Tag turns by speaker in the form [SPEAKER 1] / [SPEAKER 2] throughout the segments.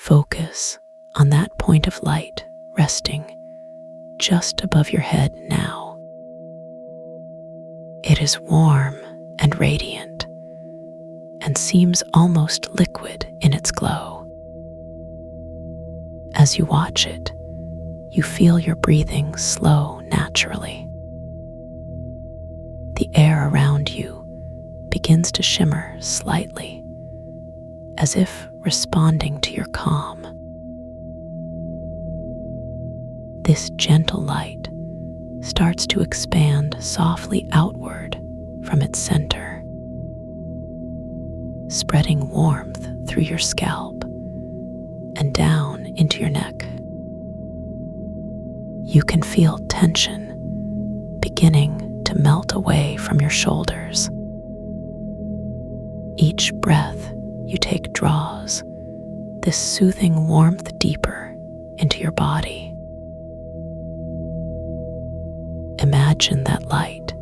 [SPEAKER 1] Focus on that point of light resting just above your head now. It is warm and radiant and seems almost liquid in its glow. As you watch it, you feel your breathing slow naturally. The air around you begins to shimmer slightly, as if responding to your calm. This gentle light starts to expand softly outward from its center, spreading warmth through your scalp and down into your neck. You can feel tension beginning to melt away from your shoulders. Each breath you take draws this soothing warmth deeper into your body. Imagine that light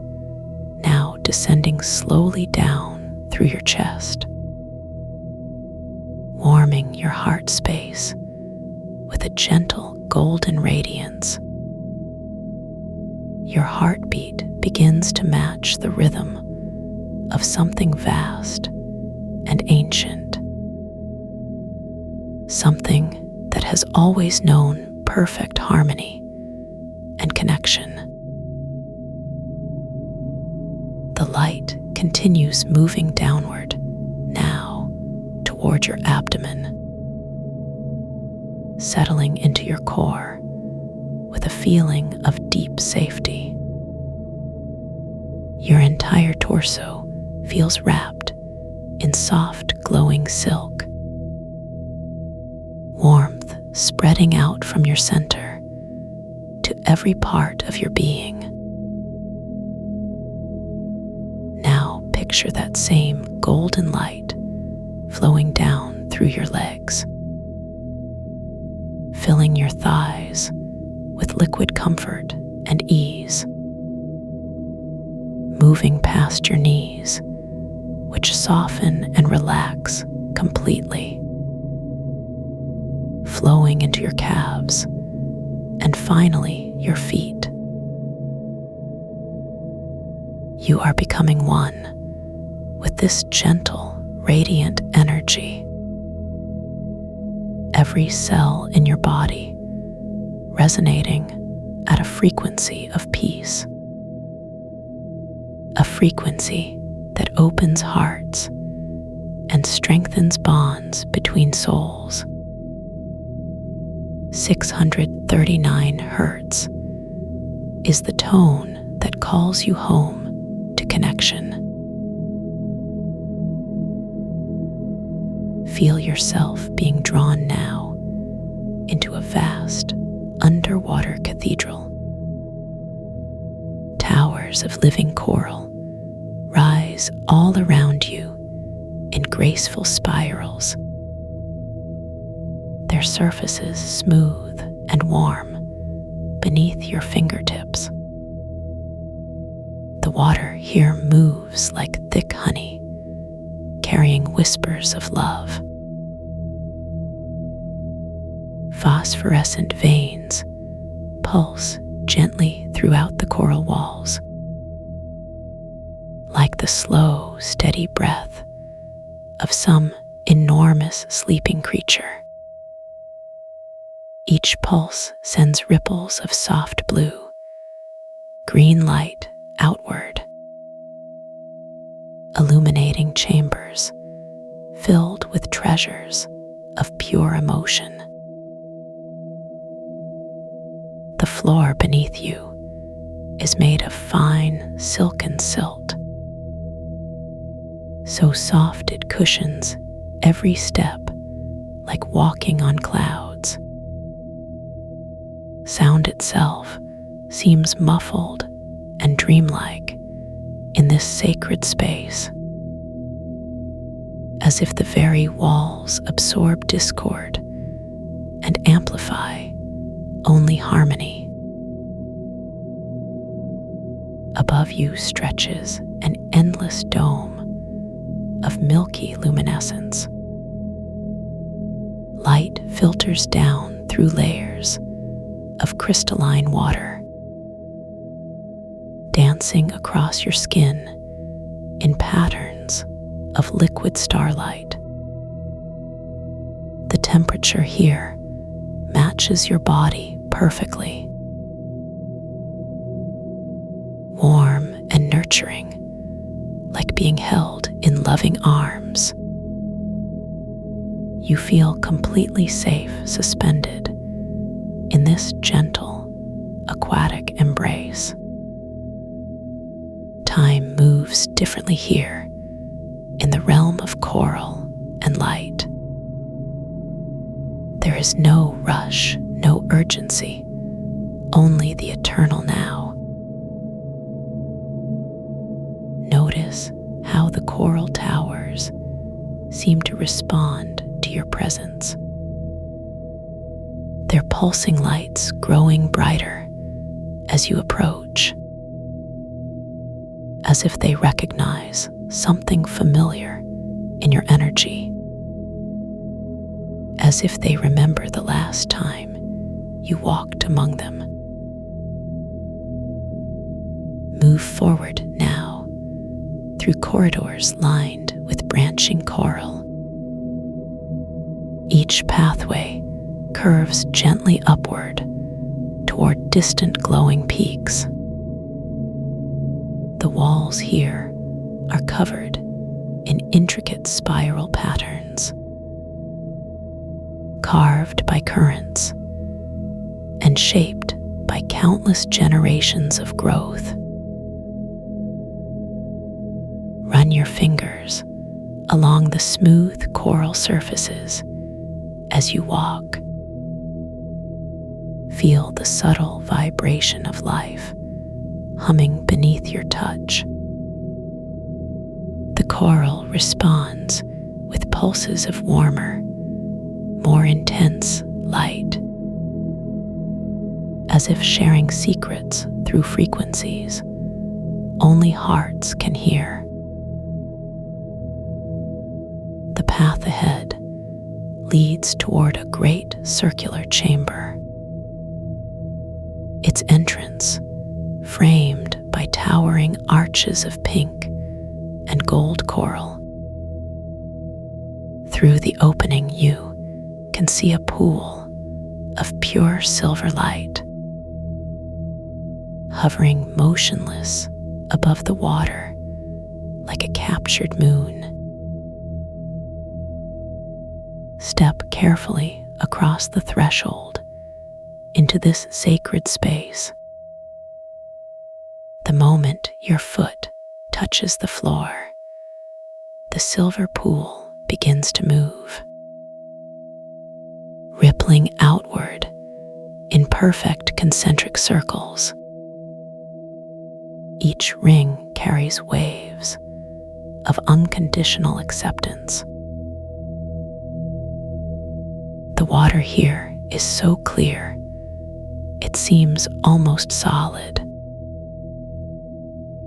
[SPEAKER 1] now descending slowly down through your chest, warming your heart space with a gentle golden radiance. Your heartbeat begins to match the rhythm of something vast and ancient, something that has always known perfect harmony and connection. The light continues moving downward now toward your abdomen, settling into your core with a feeling of deep safety. Your entire torso feels wrapped in soft, glowing silk, warmth spreading out from your center to every part of your being. Now picture that same golden light flowing down through your legs, filling your thighs with liquid comfort and ease, moving past your knees, which soften and relax completely, flowing into your calves, and finally your feet. You are becoming one with this gentle, radiant energy. Every cell in your body resonating at a frequency of peace, a frequency that opens hearts and strengthens bonds between souls. 639 Hertz is the tone that calls you home to connection. Feel yourself being drawn now into a vast underwater cathedral. Towers of living coral rise all around you in graceful spirals, their surfaces smooth and warm beneath your fingertips. The water here moves like thick honey, carrying whispers of love. Phosphorescent veins pulse gently throughout the coral walls, like the slow, steady breath of some enormous sleeping creature. Each pulse sends ripples of soft blue, green light outward, illuminating chambers filled with treasures of pure emotion. The floor beneath you is made of fine silken silt, so soft it cushions every step like walking on clouds. Sound itself seems muffled and dreamlike in this sacred space, as if the very walls absorb discord and amplify only harmony. Above you stretches an endless dome of milky luminescence, light filters down through layers of crystalline water, dancing across your skin in patterns of liquid starlight. The temperature here matches your body perfectly, warm and nurturing, like being held in loving arms. You feel completely safe, suspended in this gentle, aquatic embrace. Time moves differently here in the realm of coral and light. There is no rush, no urgency, only the eternal now. Notice how the coral towers seem to respond to your presence. Their pulsing lights growing brighter as you approach, as if they recognize something familiar in your energy, as if they remember the last time you walked among them. Move forward now through corridors lined with branching coral. Each pathway curves gently upward toward distant glowing peaks. The walls here are covered in intricate spiral patterns, carved by currents and shaped by countless generations of growth. Run your fingers along the smooth coral surfaces as you walk. Feel the subtle vibration of life humming beneath your touch. The coral responds with pulses of warmer, more intense light, as if sharing secrets through frequencies only hearts can hear. The path ahead leads toward a great circular chamber. Its entrance framed by towering arches of pink and gold coral. Through the opening, you can see a pool of pure silver light, hovering motionless above the water like a captured moon. Step carefully across the threshold into this sacred space. The moment your foot touches the floor, the silver pool begins to move, rippling outward in perfect concentric circles. Each ring carries waves of unconditional acceptance. The water here is so clear, it seems almost solid,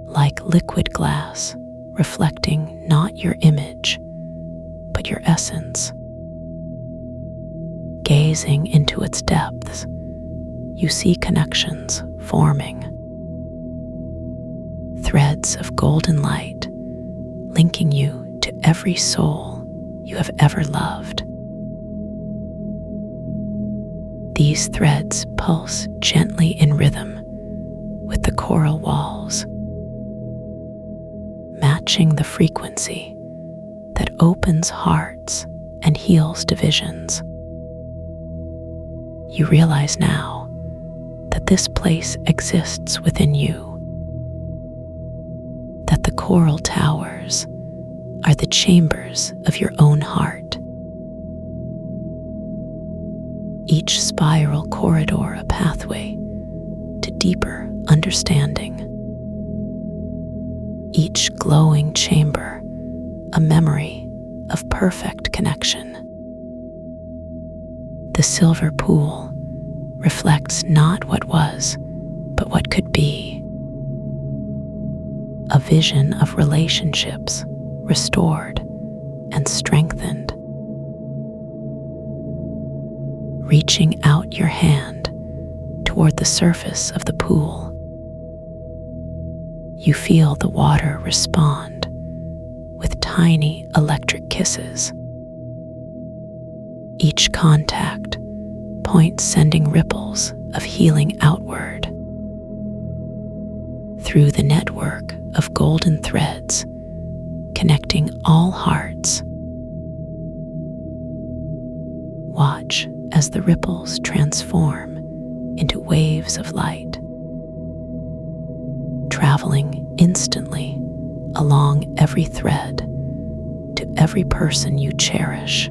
[SPEAKER 1] like liquid glass reflecting not your image, but your essence. Gazing into its depths, you see connections forming. Threads of golden light linking you to every soul you have ever loved. These threads pulse gently in rhythm with the coral walls, matching the frequency that opens hearts and heals divisions. You realize now that this place exists within you, that the coral towers are the chambers of your own heart. Each spiral corridor a pathway to deeper understanding. Each glowing chamber a memory of perfect connection. The silver pool reflects not what was, but what could be. A vision of relationships restored and strengthened. reaching out your hand toward the surface of the pool. You feel the water respond with tiny electric kisses. Each contact points sending ripples of healing outward. Through the network of golden threads connecting all hearts. Watch as the ripples transform into waves of light, traveling instantly along every thread to every person you cherish,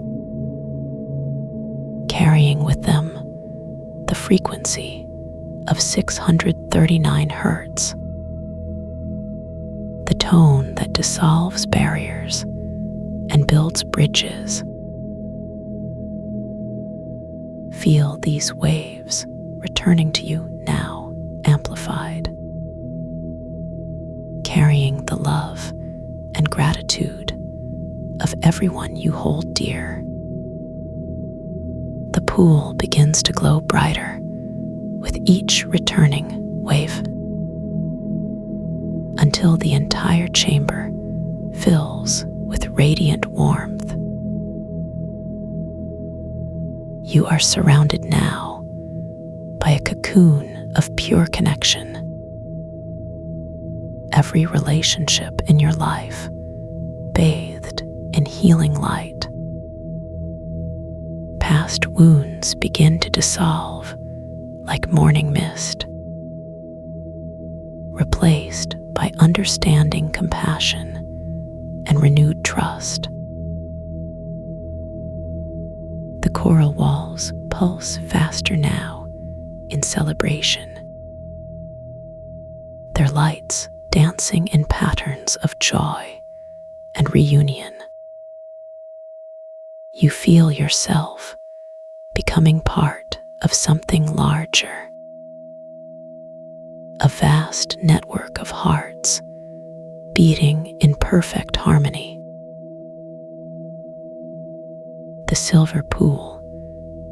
[SPEAKER 1] carrying with them the frequency of 639 Hertz, the tone that dissolves barriers and builds bridges. Feel these waves returning to you now, amplified, carrying the love and gratitude of everyone you hold dear. The pool begins to glow brighter with each returning wave, until the entire chamber fills with radiant warmth. You are surrounded now by a cocoon of pure connection. Every relationship in your life bathed in healing light. Past wounds begin to dissolve like morning mist, replaced by understanding, compassion, and renewed trust. The coral walls pulse faster now in celebration, their lights dancing in patterns of joy and reunion. You feel yourself becoming part of something larger, a vast network of hearts beating in perfect harmony. The silver pool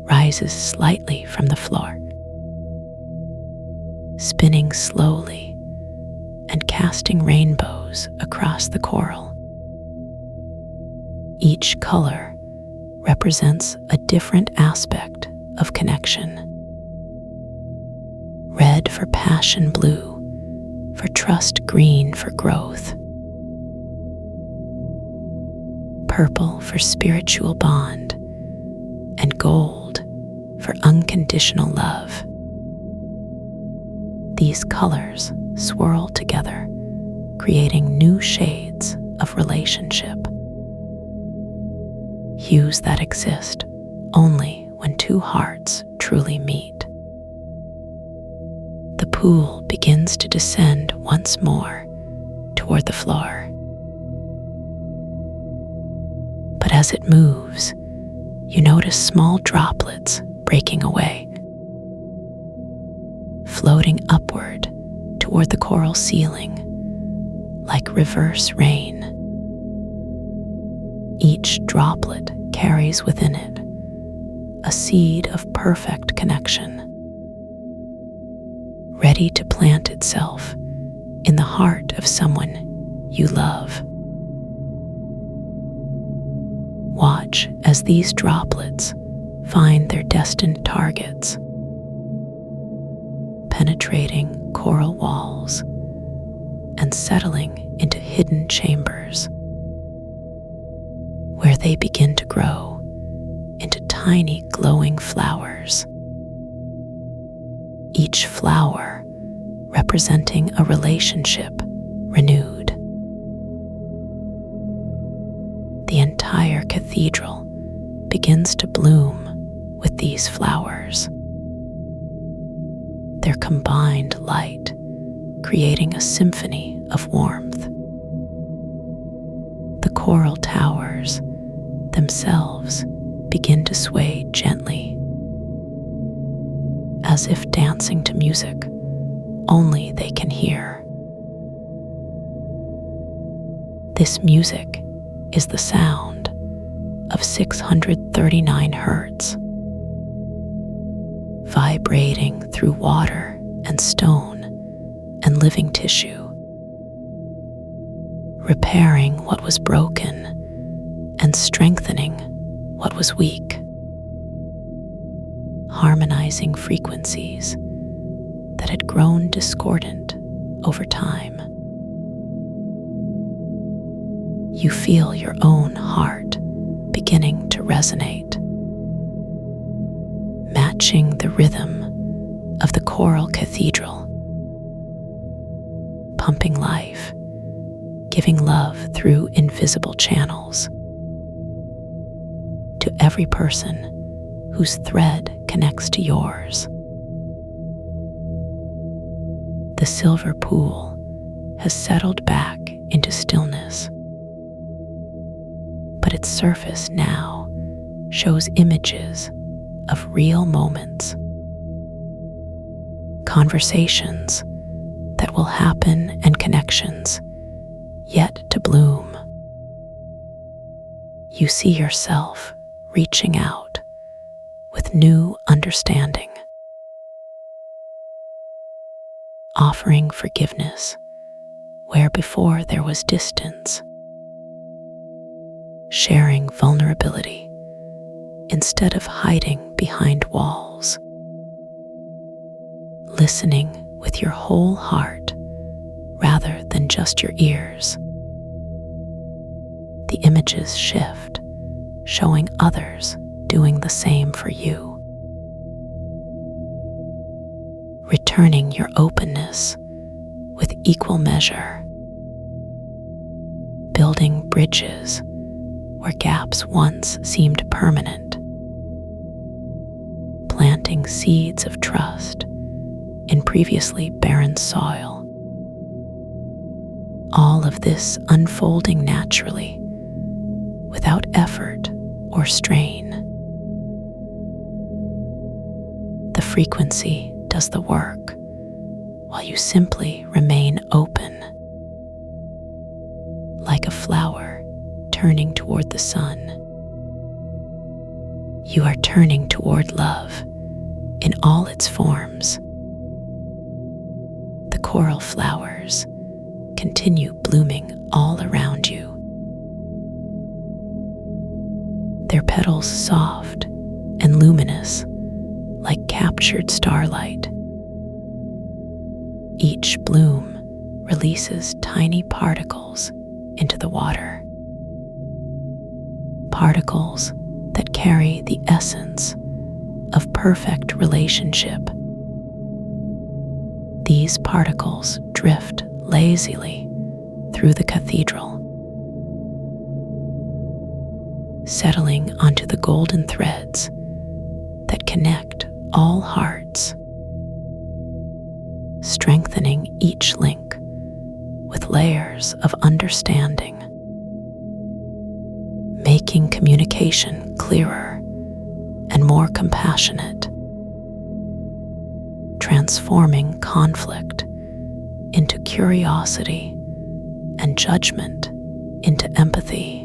[SPEAKER 1] rises slightly from the floor, spinning slowly and casting rainbows across the coral. Each color represents a different aspect of connection. Red for passion, blue for trust, green for growth, purple for spiritual bond, and gold for unconditional love. These colors swirl together, creating new shades of relationship. Hues that exist only when two hearts truly meet. The pool begins to descend once more toward the floor. But as it moves, you notice small droplets breaking away, floating upward toward the coral ceiling like reverse rain. Each droplet carries within it a seed of perfect connection, ready to plant itself in the heart of someone you love. Watch as these droplets find their destined targets, penetrating coral walls and settling into hidden chambers, where they begin to grow into tiny glowing flowers. Each flower representing a relationship renewed. The entire cathedral begins to bloom with these flowers, their combined light creating a symphony of warmth. The coral towers themselves begin to sway gently, as if dancing to music only they can hear. This music is the sound of 639 Hertz, vibrating through water and stone and living tissue, repairing what was broken and strengthening what was weak, harmonizing frequencies that had grown discordant over time. You feel your own heart beginning to resonate, matching the rhythm of the choral cathedral, pumping life, giving love through invisible channels to every person whose thread connects to yours. The silver pool has settled back into stillness, but its surface now shows images of real moments, conversations that will happen and connections yet to bloom. You see yourself reaching out with new understanding, offering forgiveness where before there was distance, sharing vulnerability instead of hiding behind walls, listening with your whole heart rather than just your ears. The images shift, showing others doing the same for you, returning your openness with equal measure, building bridges where gaps once seemed permanent, planting seeds of trust in previously barren soil. All of this unfolding naturally, without effort or strain. The frequency does the work, while you simply remain open, like a flower turning toward the sun. You are turning toward love in all its forms. The coral flowers continue blooming all around you, their petals soft and luminous like captured starlight. Each bloom releases tiny particles into the water, particles that carry the essence of perfect relationship. These particles drift lazily through the cathedral, settling onto the golden threads that connect all hearts, strengthening each link with layers of understanding, making communication clearer and more compassionate, transforming conflict into curiosity and judgment into empathy.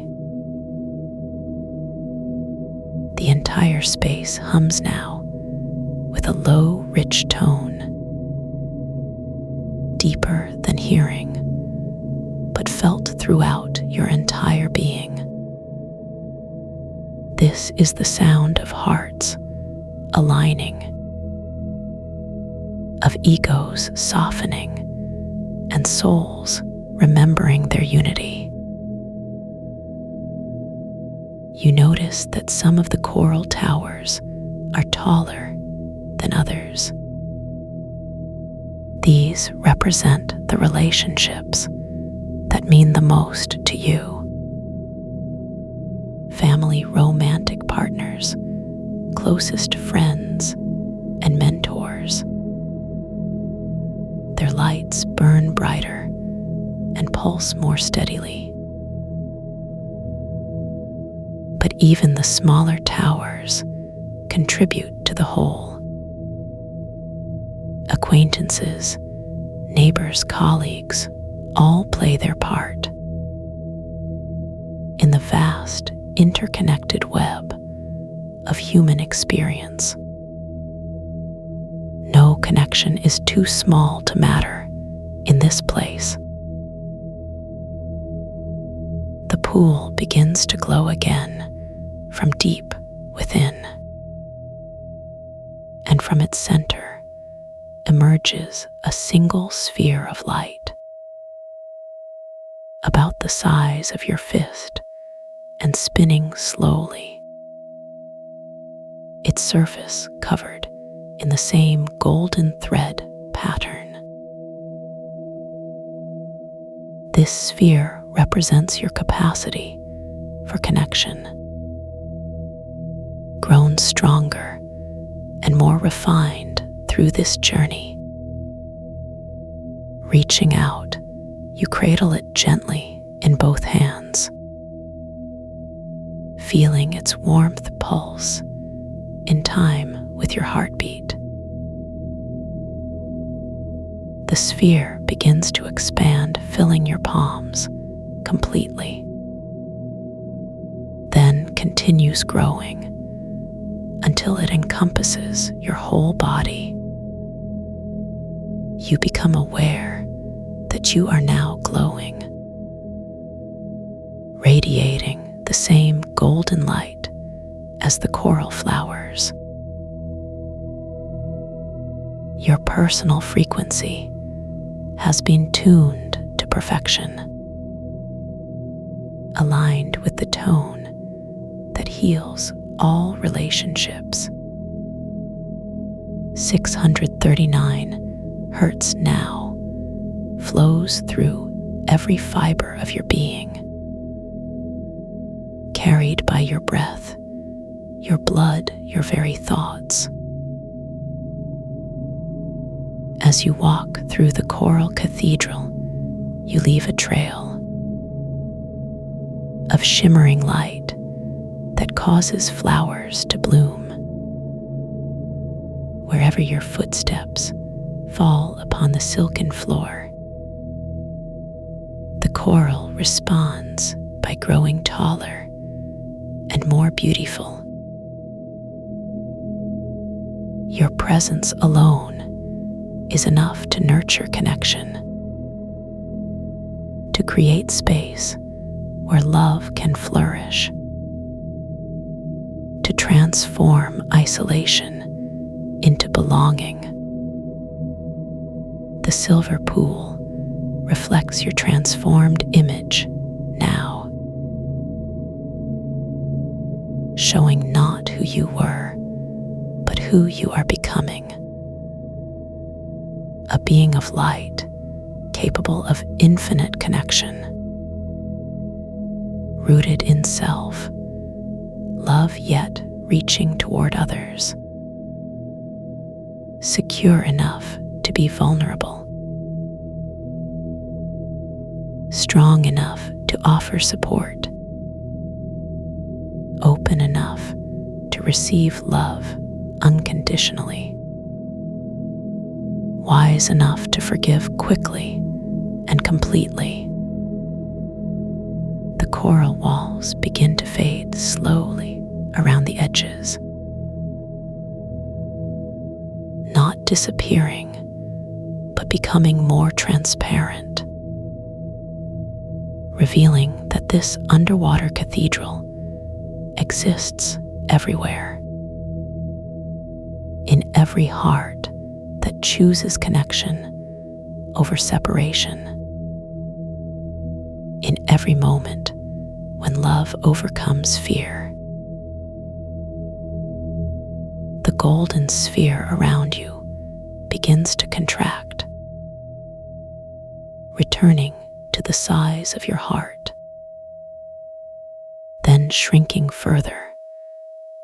[SPEAKER 1] The entire space hums now with a low, rich tone, deeper than hearing, but felt throughout your entire being. This is the sound of hearts aligning, of egos softening, and souls remembering their unity. You notice that some of the coral towers are taller than others. These represent the relationships that mean the most to you. Family romantic partners, closest friends, and mentors. Their lights burn brighter and pulse more steadily. But even the smaller towers contribute to the whole. Acquaintances, neighbors, colleagues, all play their part in the vast, interconnected web of human experience. connection is too small to matter in this place. The pool begins to glow again from deep within, and from its center emerges a single sphere of light, about the size of your fist and spinning slowly, its surface covered in the same golden thread pattern. This sphere represents your capacity for connection, grown stronger and more refined through this journey. Reaching out, you cradle it gently in both hands, feeling its warmth pulse in time with your heartbeat. The sphere begins to expand, filling your palms completely, then continues growing until it encompasses your whole body. You become aware that you are now glowing, radiating the same golden light as the coral flowers. Your personal frequency has been tuned to perfection, aligned with the tone that heals all relationships. 639 Hertz now flows through every fiber of your being, carried by your breath, your blood, your very thoughts. As you walk through the coral cathedral, you leave a trail of shimmering light that causes flowers to bloom. Wherever your footsteps fall upon the silken floor, the coral responds by growing taller and more beautiful. Your presence alone is enough to nurture connection, to create space where love can flourish, to transform isolation into belonging. The silver pool reflects your transformed image now, showing not who you were, but who you are becoming. A being of light, capable of infinite connection, rooted in self, love yet reaching toward others, secure enough to be vulnerable, strong enough to offer support, open enough to receive love unconditionally, wise enough to forgive quickly and completely. The coral walls begin to fade slowly around the edges, not disappearing, but becoming more transparent, revealing that this underwater cathedral exists everywhere, in every heart that chooses connection over separation, in every moment when love overcomes fear. The golden sphere around you begins to contract, returning to the size of your heart, then shrinking further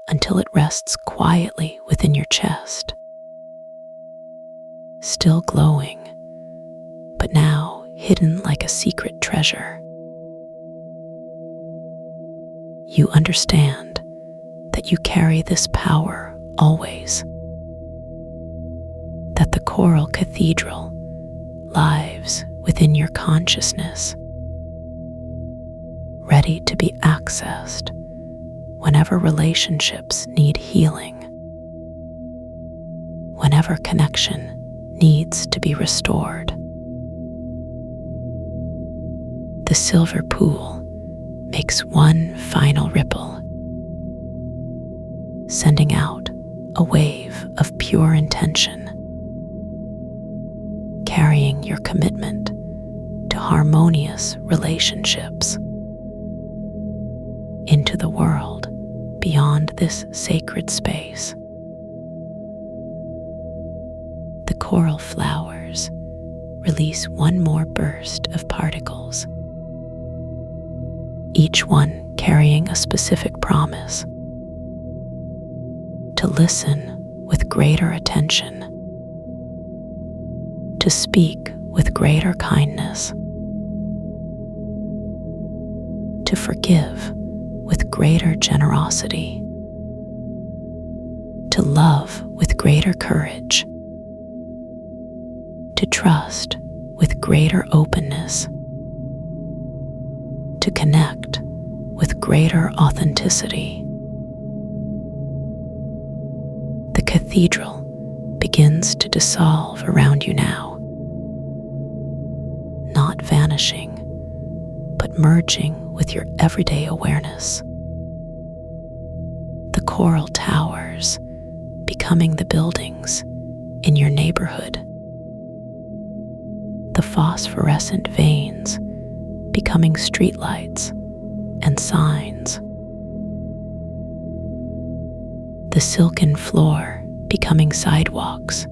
[SPEAKER 1] until it rests quietly within your chest, still glowing, but now hidden like a secret treasure. You understand that you carry this power always, that the coral cathedral lives within your consciousness, ready to be accessed whenever relationships need healing, whenever connection needs to be restored. The silver pool makes one final ripple, sending out a wave of pure intention, carrying your commitment to harmonious relationships into the world beyond this sacred space. The coral flowers release one more burst of particles, each one carrying a specific promise to listen with greater attention, to speak with greater kindness, to forgive with greater generosity, to love with greater courage, to trust with greater openness, to connect with greater authenticity. The cathedral begins to dissolve around you now, not vanishing, but merging with your everyday awareness. The coral towers becoming the buildings in your neighborhood. The phosphorescent veins becoming streetlights and signs. The silken floor becoming sidewalks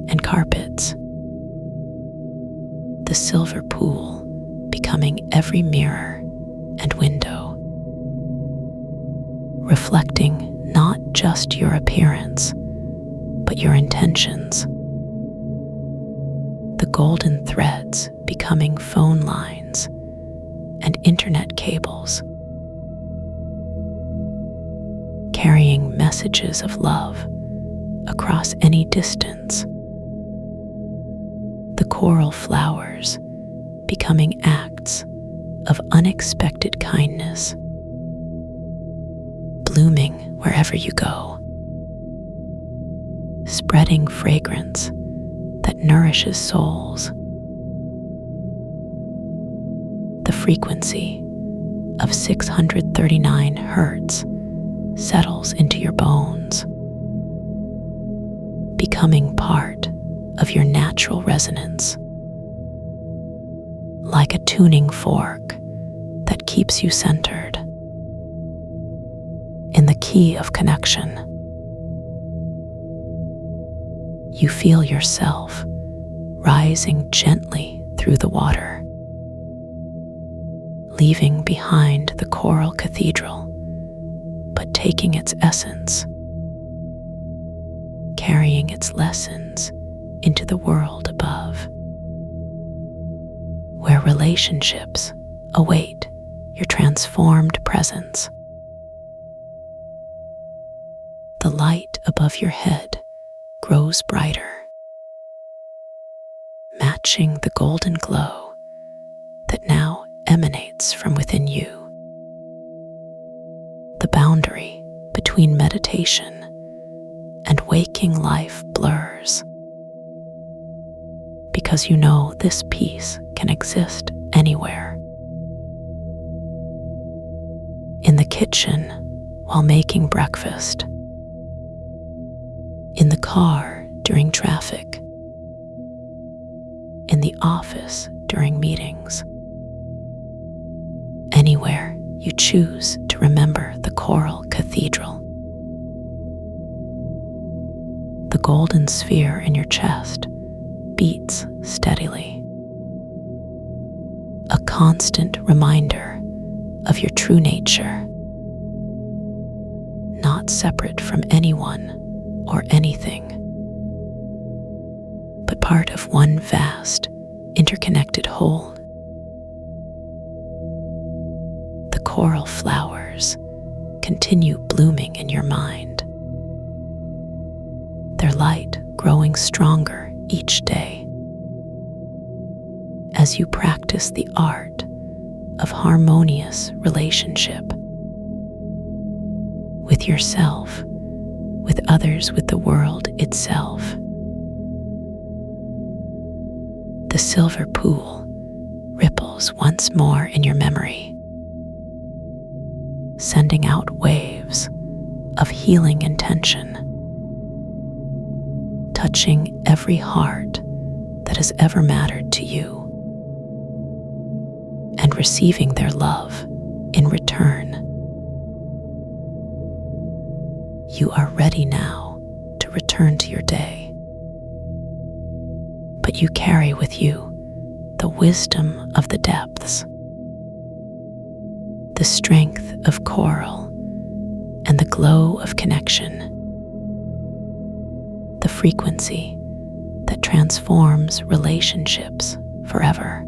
[SPEAKER 1] and carpets. The silver pool becoming every mirror and window, reflecting not just your appearance, but your intentions. The golden threads becoming phone lines and internet cables, carrying messages of love across any distance. The coral flowers becoming acts of unexpected kindness, blooming wherever you go, spreading fragrance that nourishes souls. The frequency of 639 Hertz settles into your bones, becoming part of your natural resonance, like a tuning fork that keeps you centered in the key of connection. You feel yourself rising gently through the water, leaving behind the coral cathedral, but taking its essence, carrying its lessons into the world above, where relationships await your transformed presence. The light above your head grows brighter, matching the golden glow that now emanates from within you. The boundary between meditation and waking life blurs, because you know this peace can exist anywhere. In the kitchen while making breakfast, in the car during traffic, in the office during meetings. Anywhere you choose to remember the coral cathedral. The golden sphere in your chest beats steadily, a constant reminder of your true nature, not separate from anyone or anything, but part of one vast, interconnected whole. The coral flowers continue blooming in your mind, their light growing stronger each day as you practice the art of harmonious relationship with yourself, with others, with the world itself. The silver pool ripples once more in your memory, sending out waves of healing intention, touching every heart that has ever mattered to you, and receiving their love in return. You are ready now to return to your day, but you carry with you the wisdom of the depths, the strength of coral, and the glow of connection, the frequency that transforms relationships forever.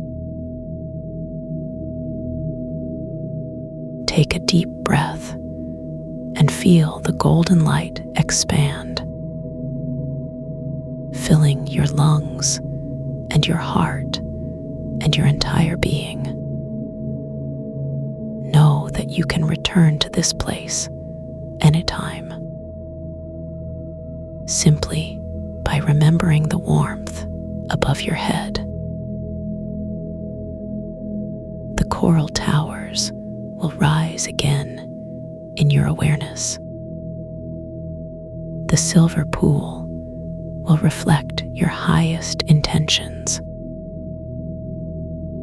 [SPEAKER 1] Take a deep breath and feel the golden light expand, filling your lungs and your heart and your entire being. Know that you can return to this place anytime, simply by remembering the warmth above your head. The coral towers will rise again in your awareness. The silver pool will reflect your highest intentions.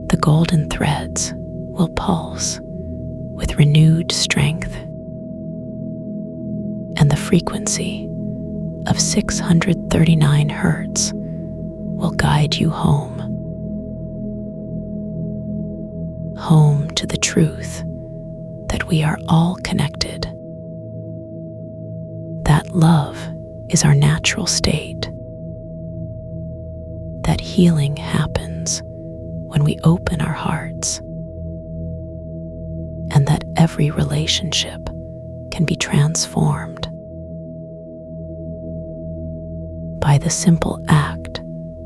[SPEAKER 1] The golden threads will pulse with renewed strength, and the frequency of 639 Hertz will guide you home. Home to the truth that we are all connected, that love is our natural state, that healing happens when we open our hearts, and that every relationship can be transformed by the simple act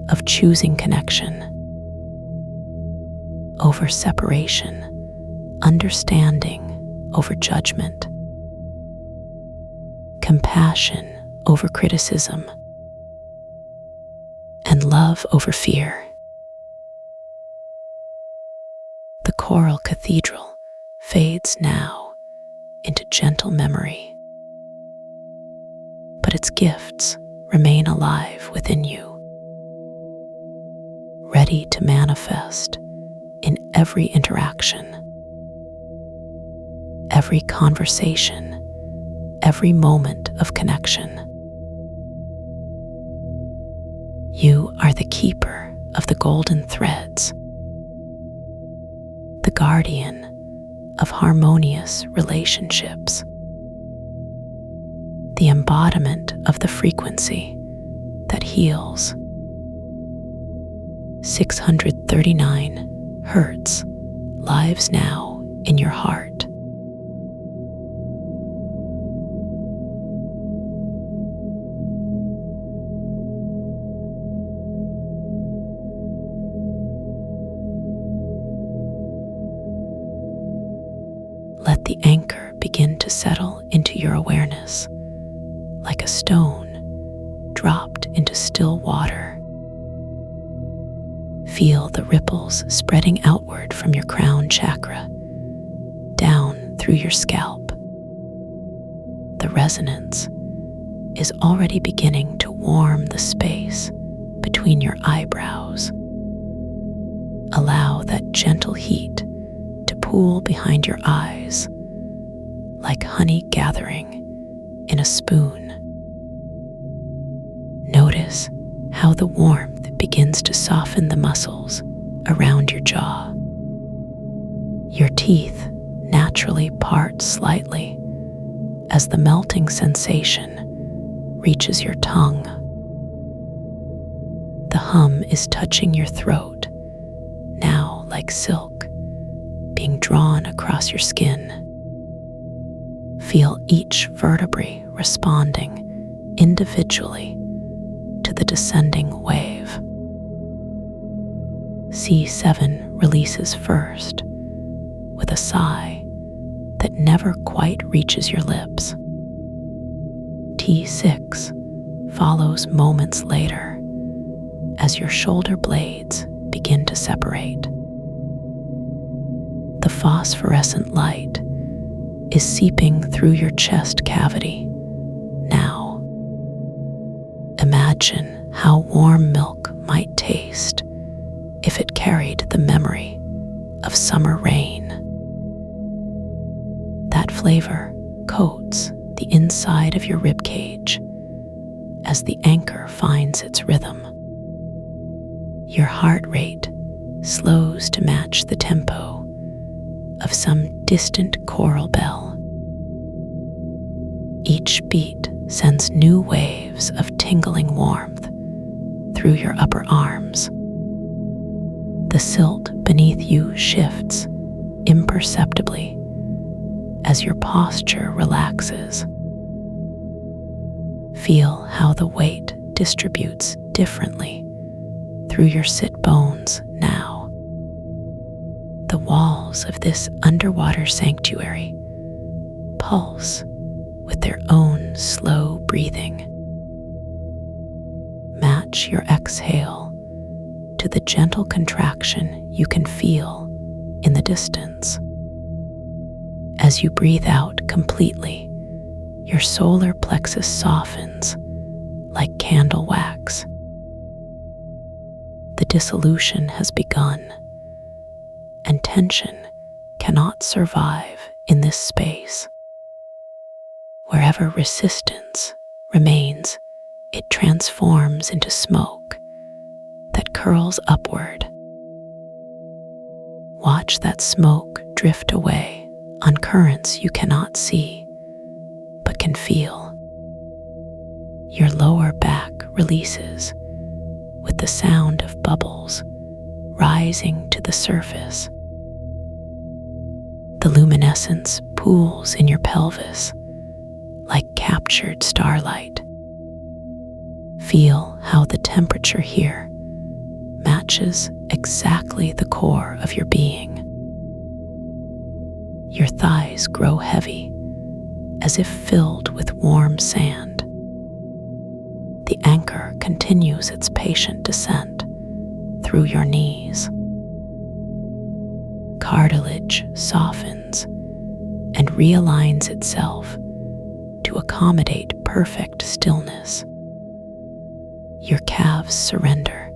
[SPEAKER 1] of choosing connection over separation, understanding over judgment, compassion over criticism, and love over fear. The coral cathedral fades now into gentle memory, but its gifts remain alive within you, ready to manifest in every interaction, every conversation, every moment of connection. You are the keeper of the golden threads, the guardian of harmonious relationships, the embodiment of the frequency that heals. 639 Hertz lives now in your heart. Let the anchor begin to settle into your awareness, like a stone dropped into still water. Feel the ripples spreading outward from your crown chakra, down through your scalp. The resonance is already beginning to warm the space between your eyebrows. Allow that gentle heat to pool behind your eyes, like honey gathering in a spoon. Notice how the warmth begins to soften the muscles around your jaw. Your teeth naturally part slightly as the melting sensation reaches your tongue. The hum is touching your throat, now like silk, being drawn across your skin. Feel each vertebrae responding individually to the descending wave. C7 releases first with a sigh that never quite reaches your lips. T6 follows moments later as your shoulder blades begin to separate. The phosphorescent light is seeping through your chest cavity now. Imagine how warm milk might taste if it carried the memory of summer rain. That flavor coats the inside of your rib cage as the anchor finds its rhythm. Your heart rate slows to match the tempo of some distant choral bell. Each beat sends new waves of tingling warmth through your upper arms. The silt beneath you shifts imperceptibly as your posture relaxes. Feel how the weight distributes differently through your sit bones now. The walls of this underwater sanctuary pulse with their own slow breathing. Match your exhale to the gentle contraction you can feel in the distance. As you breathe out completely, your solar plexus softens like candle wax. The dissolution has begun, and tension cannot survive in this space. Wherever resistance remains, it transforms into smoke that curls upward. Watch that smoke drift away on currents you cannot see, but can feel. Your lower back releases with the sound of bubbles rising to the surface. The luminescence pools in your pelvis like captured starlight. Feel how the temperature here matches exactly the core of your being. Your thighs grow heavy, as if filled with warm sand. The anchor continues its patient descent through your knees. Cartilage softens and realigns itself to accommodate perfect stillness. Your calves surrender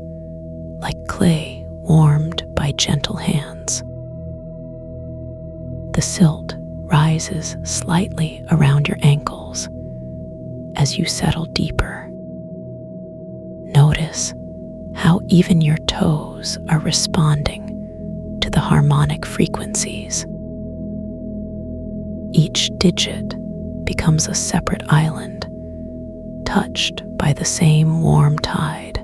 [SPEAKER 1] like clay warmed by gentle hands. The silt rises slightly around your ankles as you settle deeper. Notice how even your toes are responding to the harmonic frequencies. Each digit becomes a separate island, touched by the same warm tide.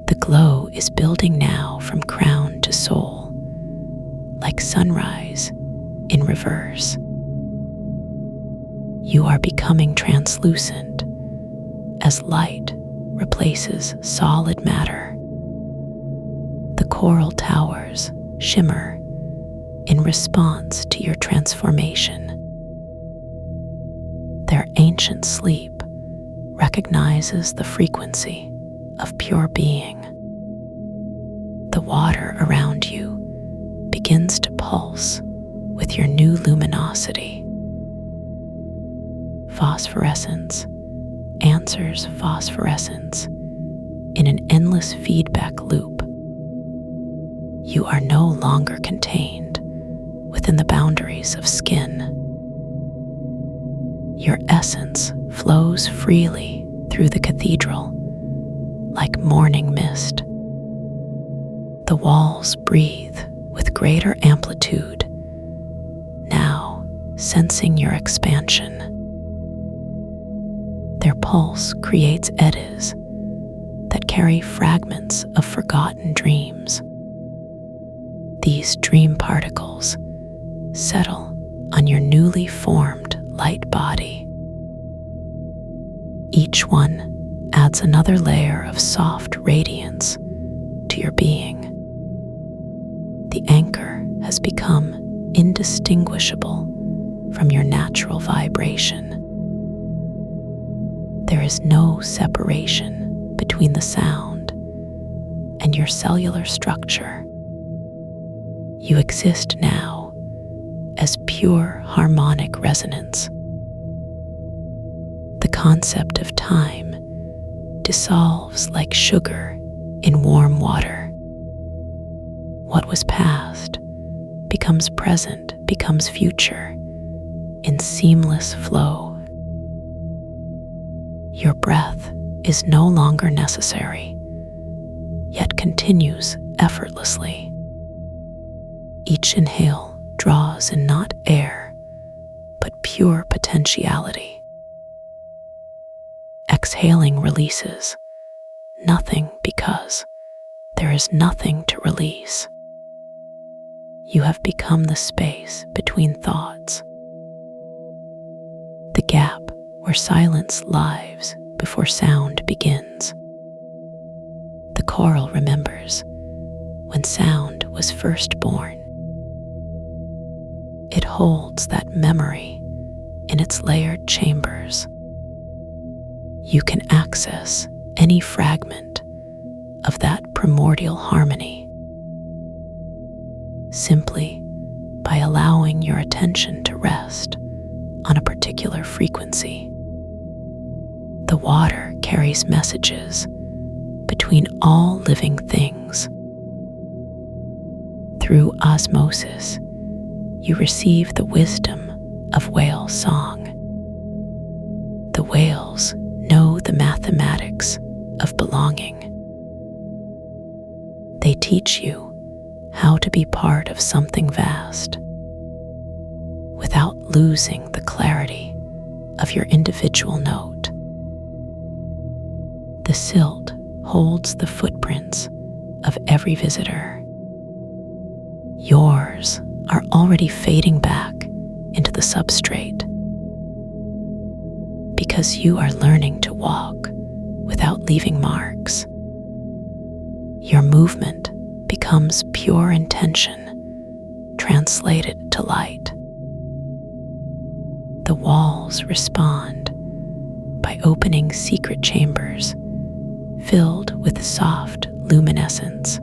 [SPEAKER 1] The glow is building now from crown to sole, like sunrise in reverse. You are becoming translucent as light replaces solid matter. The coral towers shimmer in response to your transformation. Their ancient sleep recognizes the frequency of pure being. The water around you begins to pulse with your new luminosity. Phosphorescence answers phosphorescence in an endless feedback loop. You are no longer contained within the boundaries of skin. Your essence flows freely through the cathedral like morning mist. The walls breathe with greater amplitude, now sensing your expansion. Their pulse creates eddies that carry fragments of forgotten dreams. These dream particles settle on your newly formed light body. Each one adds another layer of soft radiance to your being. The anchor has become indistinguishable from your natural vibration. There is no separation between the sound and your cellular structure. You exist now as pure harmonic resonance. The concept of time dissolves like sugar in warm water. What was past becomes present, becomes future in seamless flow. Your breath is no longer necessary, yet continues effortlessly. Each inhale draws in not air, but pure potentiality. Exhaling releases nothing because there is nothing to release. You have become the space between thoughts, the gap where silence lives before sound begins. The coral remembers when sound was first born. It holds that memory in its layered chambers. You can access any fragment of that primordial harmony simply by allowing your attention to rest on a particular frequency. The water carries messages between all living things. Through osmosis, you receive the wisdom of whale song. The whales know the mathematics of belonging. They teach you how to be part of something vast without losing the clarity of your individual note. The silt holds the footprints of every visitor. Yours are already fading back into the substrate because you are learning to walk without leaving marks. Your movement becomes pure intention translated to light. The walls respond by opening secret chambers filled with soft luminescence.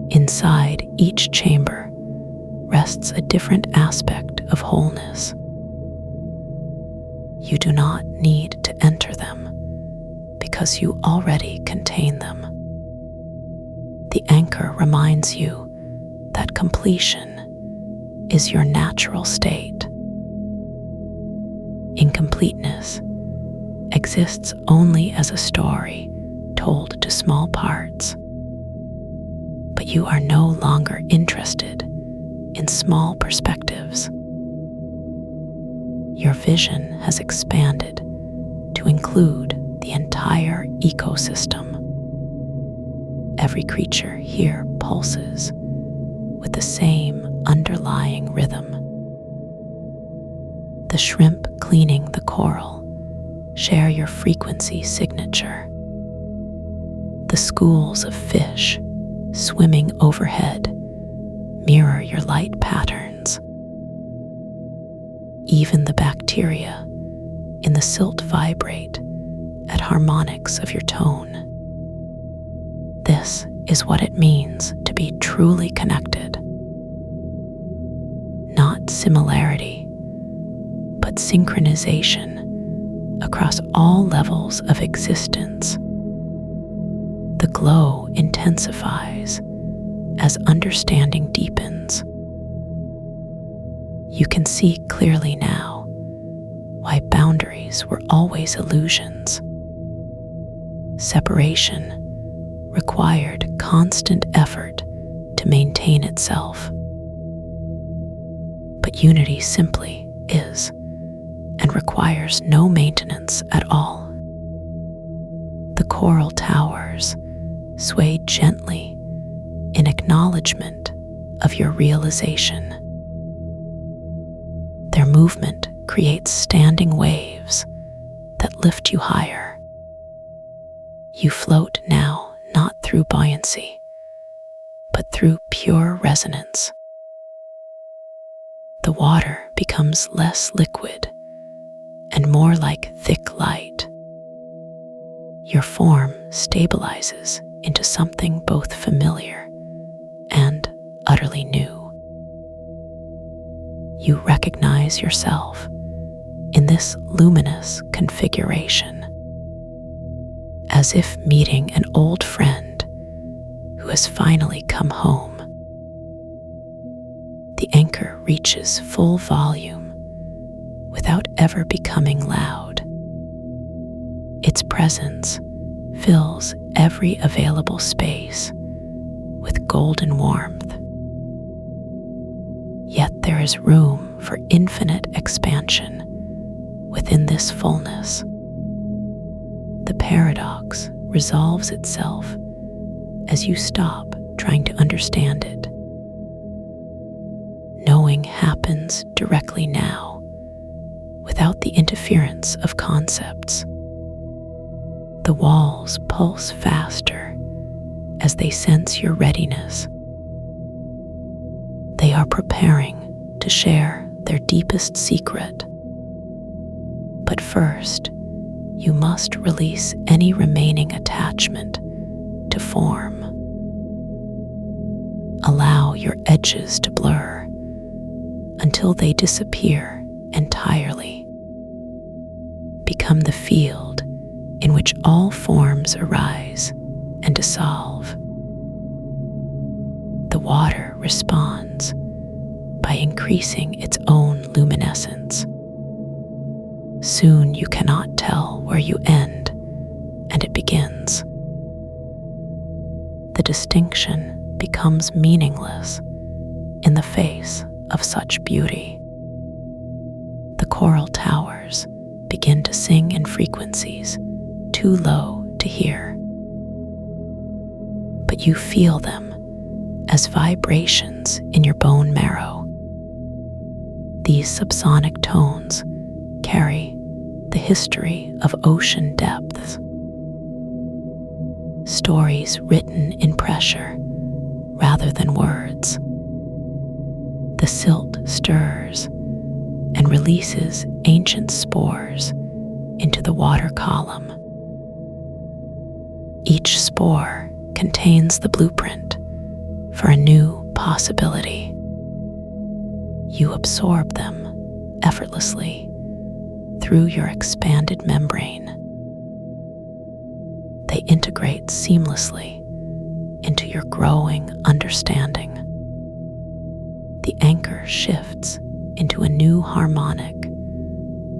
[SPEAKER 1] Inside each chamber rests a different aspect of wholeness. You do not need to enter them because you already contain them. The anchor reminds you that completion is your natural state. Incompleteness exists only as a story told to small parts. But you are no longer interested in small perspectives. Your vision has expanded to include the entire ecosystem. Every creature here pulses with the same underlying rhythm. The shrimp cleaning the coral share your frequency signature. The schools of fish swimming overhead mirror your light patterns. Even the bacteria in the silt vibrate at harmonics of your tone. This is what it means to be truly connected. Not similarity, but synchronization across all levels of existence. The glow intensifies as understanding deepens. You can see clearly now why boundaries were always illusions. Separation required constant effort to maintain itself. But unity simply is and requires no maintenance at all. The coral towers sway gently in acknowledgement of your realization. Their movement creates standing waves that lift you higher. You float now not through buoyancy, but through pure resonance. The water becomes less liquid and more like thick light. Your form stabilizes into something both familiar and utterly new. You recognize yourself in this luminous configuration, as if meeting an old friend who has finally come home. The anchor reaches full volume without ever becoming loud. Its presence fills every available space with golden warmth. Yet there is room for infinite expansion within this fullness. The paradox resolves itself as you stop trying to understand it. Knowing happens directly now, without the interference of concepts. The walls pulse faster as they sense your readiness. They are preparing to share their deepest secret. But first, you must release any remaining attachment to form. Allow your edges to blur until they disappear entirely. Become the field in which all forms arise and dissolve. The water responds by increasing its own luminescence. Soon you cannot tell where you end and it begins. The distinction becomes meaningless in the face of such beauty. The coral towers begin to sing in frequencies too low to hear. But you feel them as vibrations in your bone marrow. These subsonic tones carry the history of ocean depths. Stories written in pressure rather than words. The silt stirs and releases ancient spores into the water column. Each spore contains the blueprint for a new possibility. You absorb them effortlessly through your expanded membrane. They integrate seamlessly into your growing understanding. The anchor shifts into a new harmonic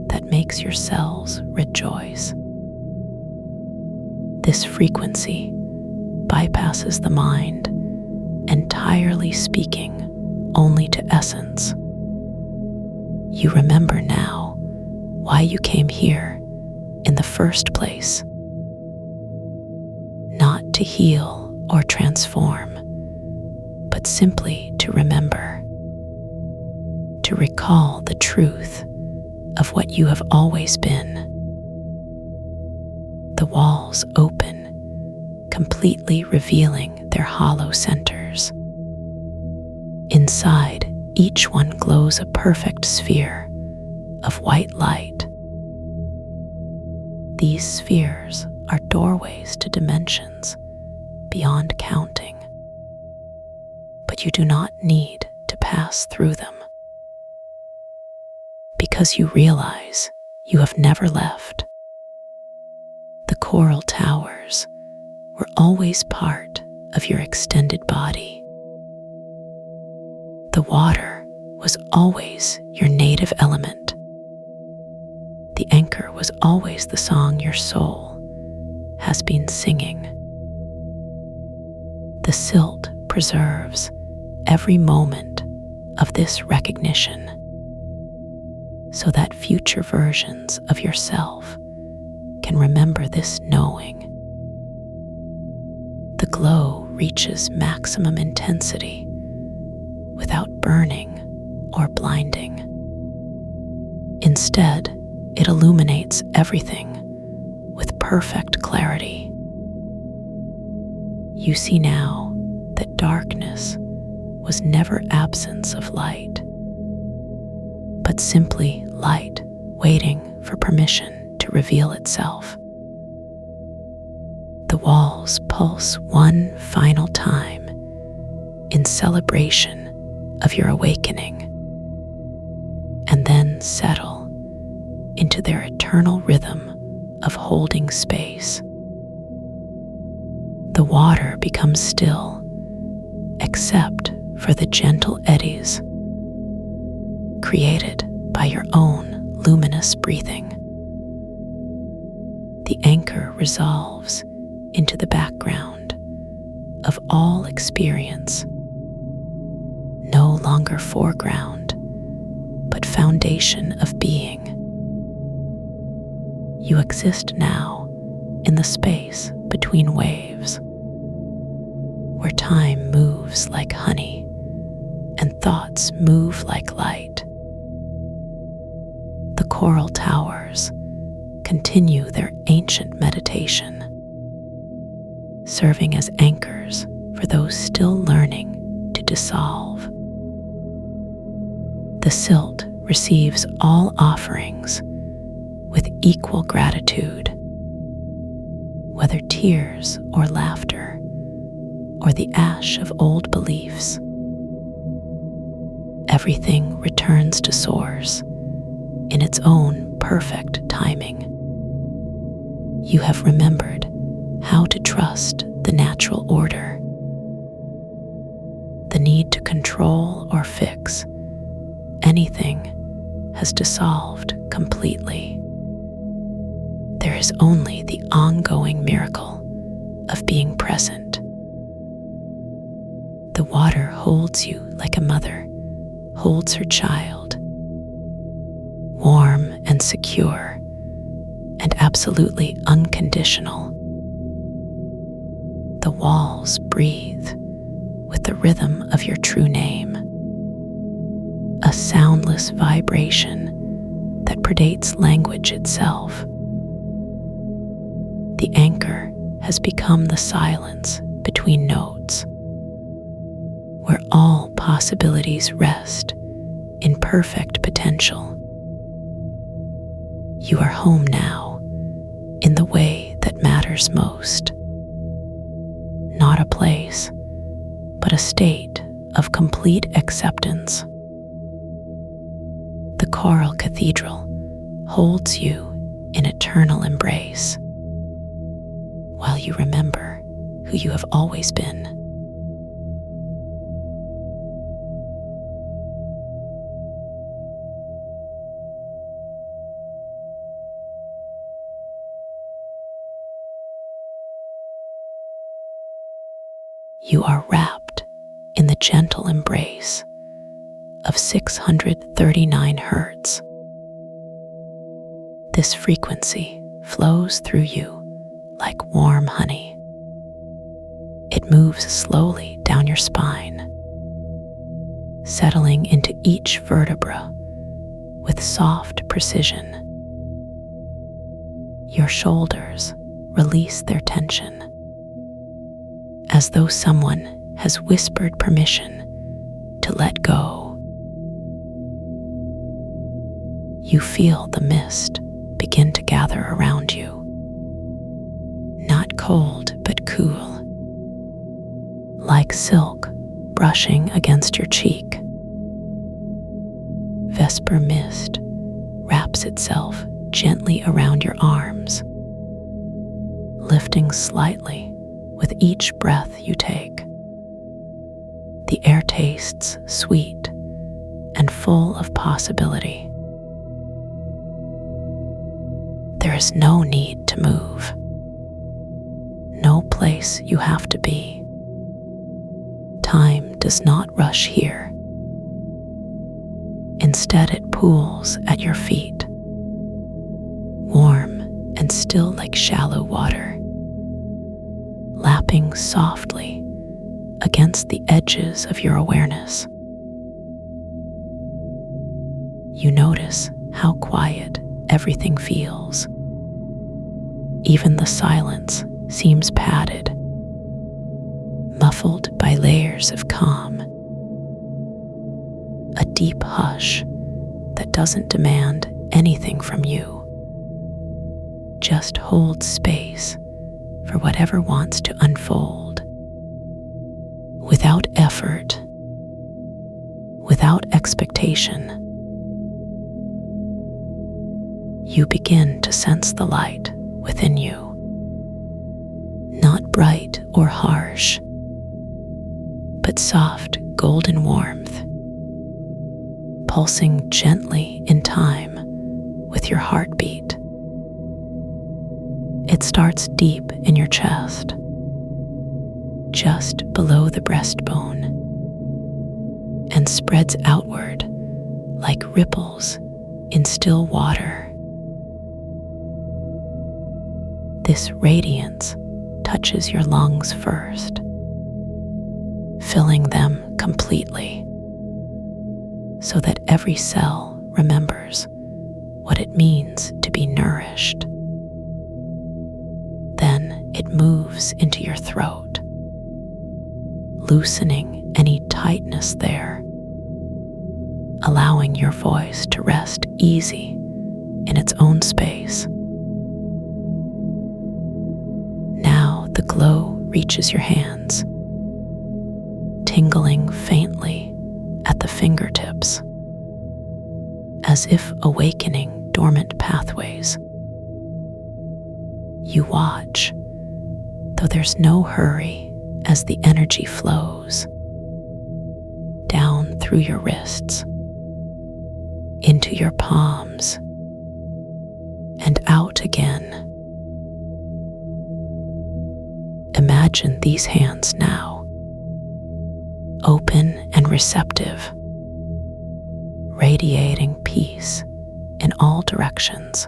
[SPEAKER 1] that makes your cells rejoice. This frequency bypasses the mind, entirely speaking only to essence. You remember now why you came here in the first place. Not to heal or transform, but simply to remember. To recall the truth of what you have always been. The walls open, completely revealing their hollow centers. Inside, each one glows a perfect sphere of white light. These spheres are doorways to dimensions beyond counting. But you do not need to pass through them, because you realize you have never left. The coral towers were always part of your extended body. The water was always your native element. The anchor was always the song your soul has been singing. The silt preserves every moment of this recognition, so that future versions of yourself can remember this knowing. The glow reaches maximum intensity without burning or blinding. Instead, it illuminates everything with perfect clarity. You see now that darkness was never absence of light, but simply light waiting for permission to reveal itself. The walls pulse one final time in celebration of your awakening, and then settle into their eternal rhythm of holding space. The water becomes still, except for the gentle eddies created by your own luminous breathing. The anchor resolves into the background of all experience, no longer foreground, but foundation of being. You exist now in the space between waves, where time moves like honey and thoughts move like light. The coral towers continue their ancient meditation, serving as anchors for those still learning to dissolve. The silt receives all offerings with equal gratitude, whether tears or laughter, or the ash of old beliefs. Everything returns to source in its own perfect timing. You have remembered how to trust the natural order. The need to control or fix anything has dissolved completely. There is only the ongoing miracle of being present. The water holds you like a mother holds her child, warm and secure, and absolutely unconditional. The walls breathe with the rhythm of your true name, a soundless vibration that predates language itself. The anchor has become the silence between notes, where all possibilities rest in perfect potential. You are home now in the way that matters most. Not a place, but a state of complete acceptance. The coral cathedral holds you in eternal embrace, while you remember who you have always been. You are wrapped in the gentle embrace of 639 Hertz. This frequency flows through you like warm honey. It moves slowly down your spine, settling into each vertebra with soft precision. Your shoulders release their tension, as though someone has whispered permission to let go. You feel the mist begin to gather around you, not cold but cool, like silk brushing against your cheek. Vesper mist wraps itself gently around your arms, lifting slightly with each breath you take. The air tastes sweet and full of possibility. There is no need to move, no place you have to be. Time does not rush here. Instead, it pools at your feet, warm and still like shallow water, lapping softly against the edges of your awareness. You notice how quiet everything feels. Even the silence seems padded, muffled by layers of calm. A deep hush that doesn't demand anything from you. Just hold space for whatever wants to unfold. Without effort, without expectation, you begin to sense the light within you. Not bright or harsh, but soft golden warmth, pulsing gently in time with your heartbeat. It starts deep in your chest, just below the breastbone, and spreads outward like ripples in still water. This radiance touches your lungs first, filling them completely, so that every cell remembers what it means to be nourished. Then it moves into your throat, loosening any tightness there, allowing your voice to rest easy in its own space. Now the glow reaches your hands, tingling faintly at the fingertips, as if awakening dormant pathways. You watch, though there's no hurry, as the energy flows down through your wrists, into your palms, and out again. Imagine these hands now, open and receptive, radiating peace in all directions.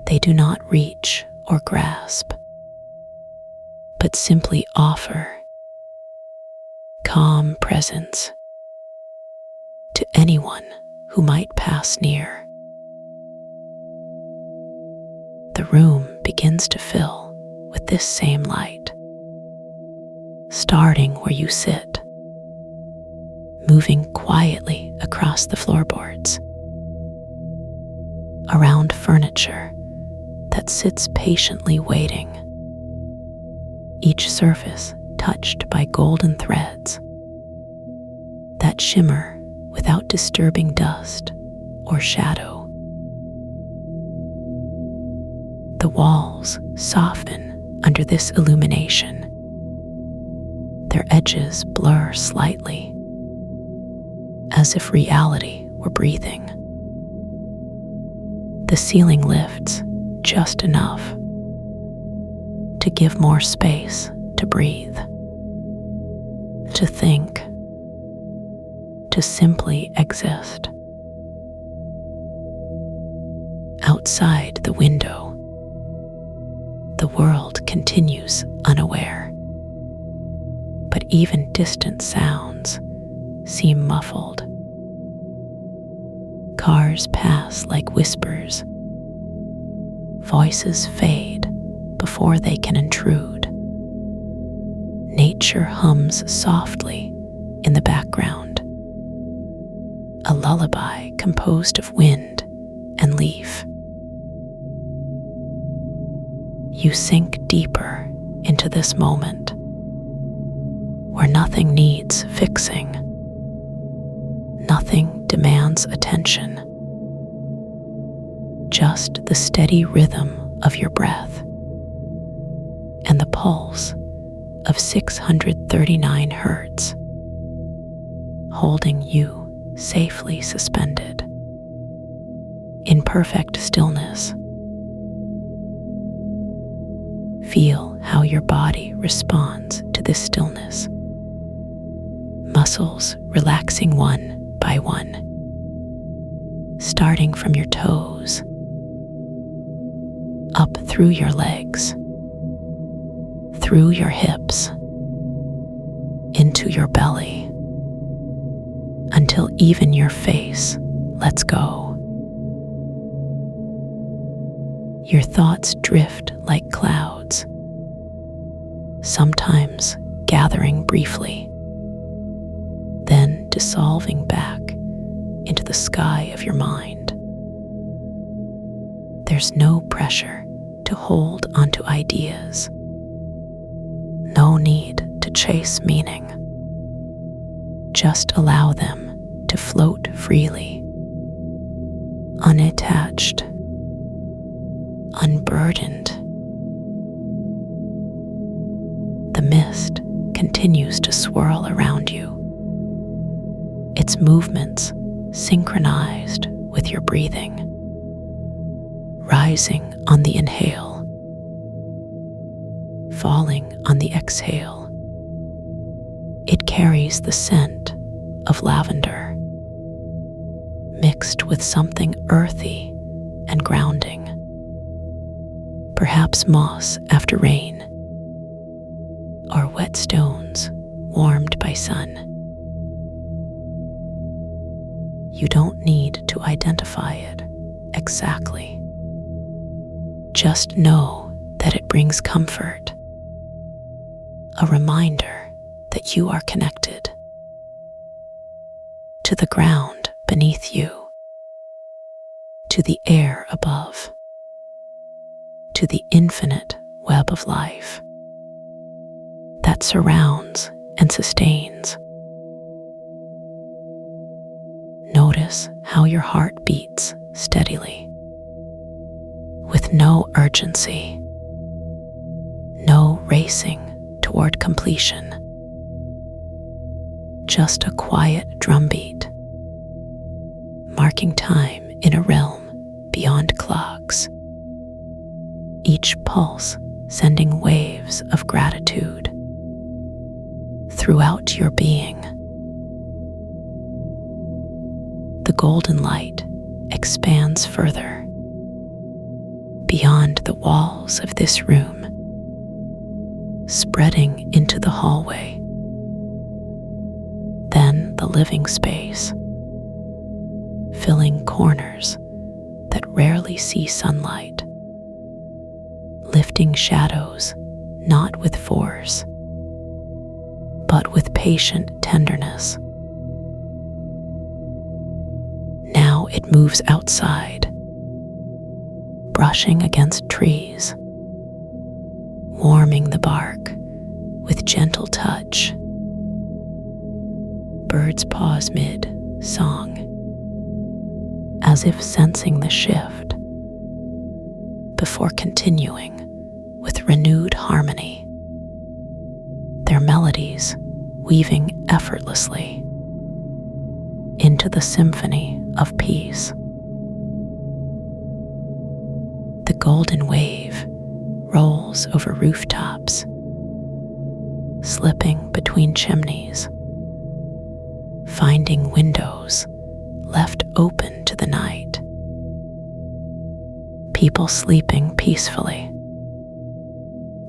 [SPEAKER 1] They do not reach or grasp, but simply offer calm presence to anyone who might pass near. The room begins to fill with this same light, starting where you sit, moving quietly across the floorboards, around furniture that sits patiently waiting, each surface touched by golden threads that shimmer without disturbing dust or shadow. The walls soften under this illumination. Their edges blur slightly, as if reality were breathing. The ceiling lifts just enough to give more space to breathe, to think, to simply exist. Outside the window, the world continues unaware, but even distant sounds seem muffled. Cars pass like whispers. Voices fade before they can intrude. Nature hums softly in the background, a lullaby composed of wind and leaf. You sink deeper into this moment, where nothing needs fixing, nothing demands attention, just the steady rhythm of your breath and the pulse of 639 Hertz, holding you safely suspended in perfect stillness. Feel how your body responds to this stillness, muscles relaxing one by one, starting from your toes, up through your legs, through your hips, into your belly, until even your face lets go. Your thoughts drift like clouds, sometimes gathering briefly, then dissolving back into the sky of your mind. There's no pressure to hold onto ideas. No need to chase meaning. Just allow them to float freely, unattached, unburdened. The mist continues to swirl around you, its movements synchronized with your breathing, rising on the inhale, falling on the exhale. It carries the scent of lavender, mixed with something earthy and grounding, perhaps moss after rain, or wet stones warmed by sun. You don't need to identify it exactly. Just know that it brings comfort, a reminder that you are connected to the ground beneath you, to the air above, to the infinite web of life that surrounds and sustains. Notice how your heart beats steadily, with no urgency, no racing toward completion. Just a quiet drumbeat, marking time in a realm beyond clocks. Each pulse sending waves of gratitude throughout your being. The golden light expands further, beyond the walls of this room, spreading into the hallway, then the living space, filling corners that rarely see sunlight, lifting shadows not with force, but with patient tenderness. Now it moves outside, brushing against trees, warming the bark with gentle touch. Birds pause mid-song, as if sensing the shift, before continuing with renewed harmony, their melodies weaving effortlessly into the symphony of peace. The golden wave rolls over rooftops, slipping between chimneys, finding windows left open to the night. People sleeping peacefully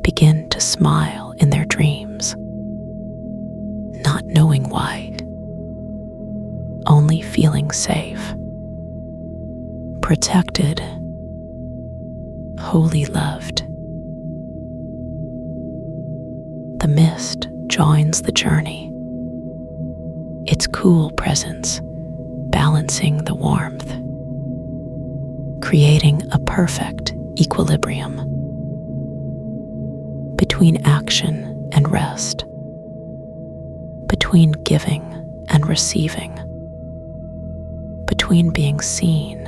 [SPEAKER 1] begin to smile in their dreams, not knowing why, only feeling safe, protected, wholly loved. The mist joins the journey, its cool presence balancing the warmth, creating a perfect equilibrium between action and rest, between giving and receiving, between being seen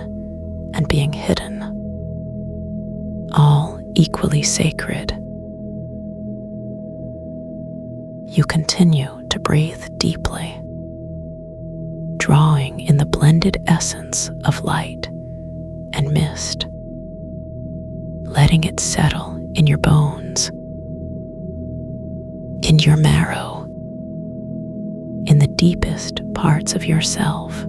[SPEAKER 1] and being hidden, all equally sacred. You continue to breathe deeply, drawing in the blended essence of light and mist, letting it settle in your bones, in your marrow, in the deepest parts of yourself